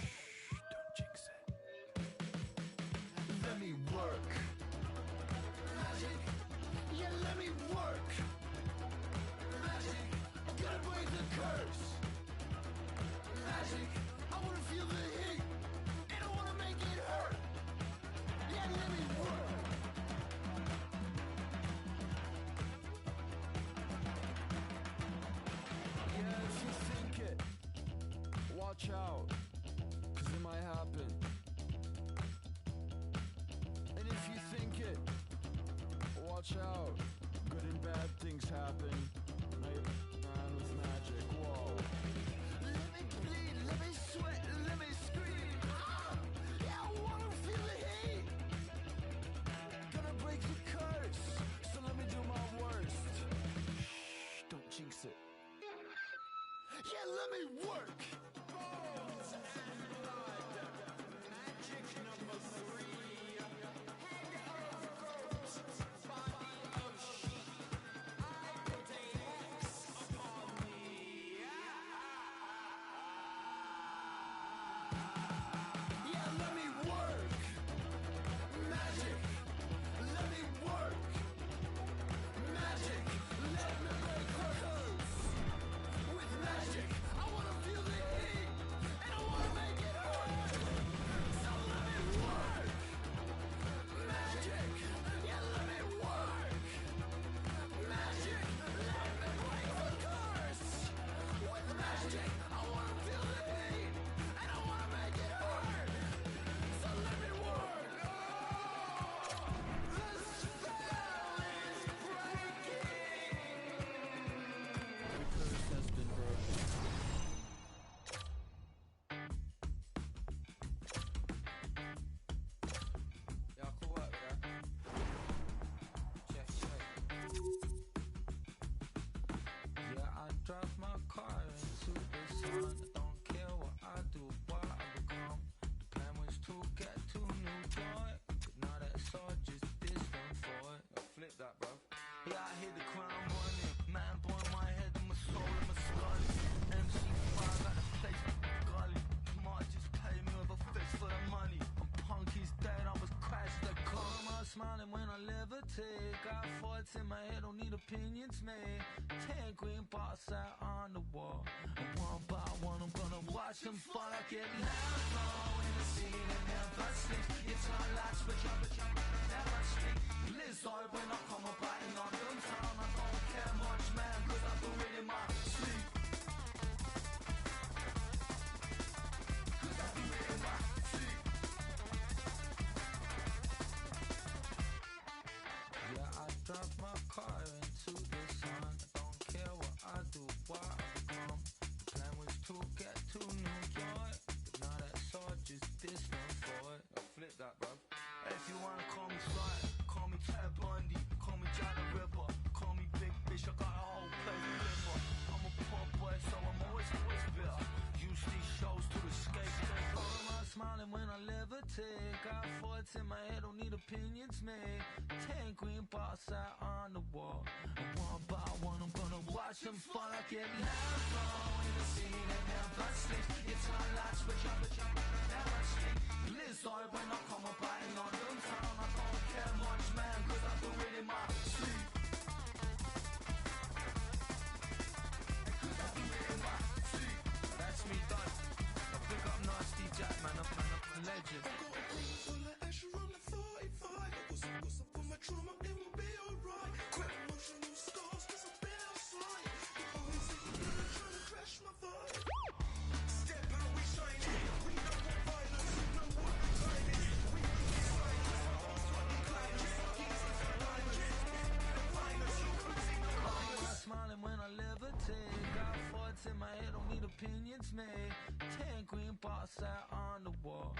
Shh, don't jinx it. Let me work. Magic. Yeah, let me work. Magic. I'm gonna break the curse. Magic. I wanna feel the heat. And I wanna make it hurt. Yeah, let me work. Yeah, if you think it, watch out, 'cause it might happen. And if you think it, watch out, good and bad things happen. Man with magic, whoa. Let me bleed, let me sweat, let me scream. Yeah, I wanna feel the heat. Gonna break the curse, so let me do my worst. Shh, don't jinx it. Yeah, let me work. Bones and blood. Magic number 3. Head of goat, body of sheep. I put a X upon thee. Yeah, let me work. Magic. Let me work. Magic. Let me break the curse. With magic, I wanna feel the heat, and I wanna make it hurt. So let me work. Magic, yeah, let me work. Magic, let me break the curse. With magic, I wanna feel the heat, and I wanna make it hurt. So let me work. Oh, the spell is breaking. The curse has been broken. Y'all cool up with that? Check, check. Yeah, I drive my car into the sun. Don't care what I do, what I become. The plan was to get to New York, but now that's all just distant for it. Now flip that, bro. Yeah, I hit the ground running. Man, boy, my head and my soul and my skull. MC5 got the place gully. Smart just pay me with a fist for the money. I'm punk, he's dead, I was crashed the car. I'm smiling when I levitate. Got thoughts in my head, don't need opinions, man. 10 green bars out on the wall. And one by one, I'm gonna watch them fall. I get loud in the scene and never sleep. It's my last switch up, never sleep. Blizzard when I come up biting on them town. I don't care much, man, 'cause I do it in my sleep. 'Cause I do it in my sleep. Yeah, I drive my car into the sun. I don't care what I do, what I become. The plan was to get to New York, but now that's all just distant for it. Now flip that, bro. If you wanna call me Sly, call me Ted Bundy, call me Jack the Ripper, call me Big Fish, I got a whole place to live for. I'm a poor boy, so I'm always bitter. Use these shows to escape. I'm smiling when I levitate. Got thoughts in my head, don't need opinions made. 10 green balls out on the wall. And one by one I'm gonna watch them fall. I get hands on in the scene and never sleep. It's my last switch up, never sleep. Blizzard when I come up by London town. I don't care much, man, cause I do it in my sleep. Cause I do it in my sleep. That's me done. I pick up Nasty Jack, man, I'm a legend. I got a green full of ash around the 45. I got some for my trauma, it will be alright. Quite emotional scars, cause I've been outside. The always trying to crash my vibe. Step out, we shining. We know what violence, we know what time is. We know the silence. Fucking climbers, kings and diamonds. Finals, you losing the I'm smiling when I levitate. Got thoughts in my head, don't need opinions made. 10 green balls out on the wall.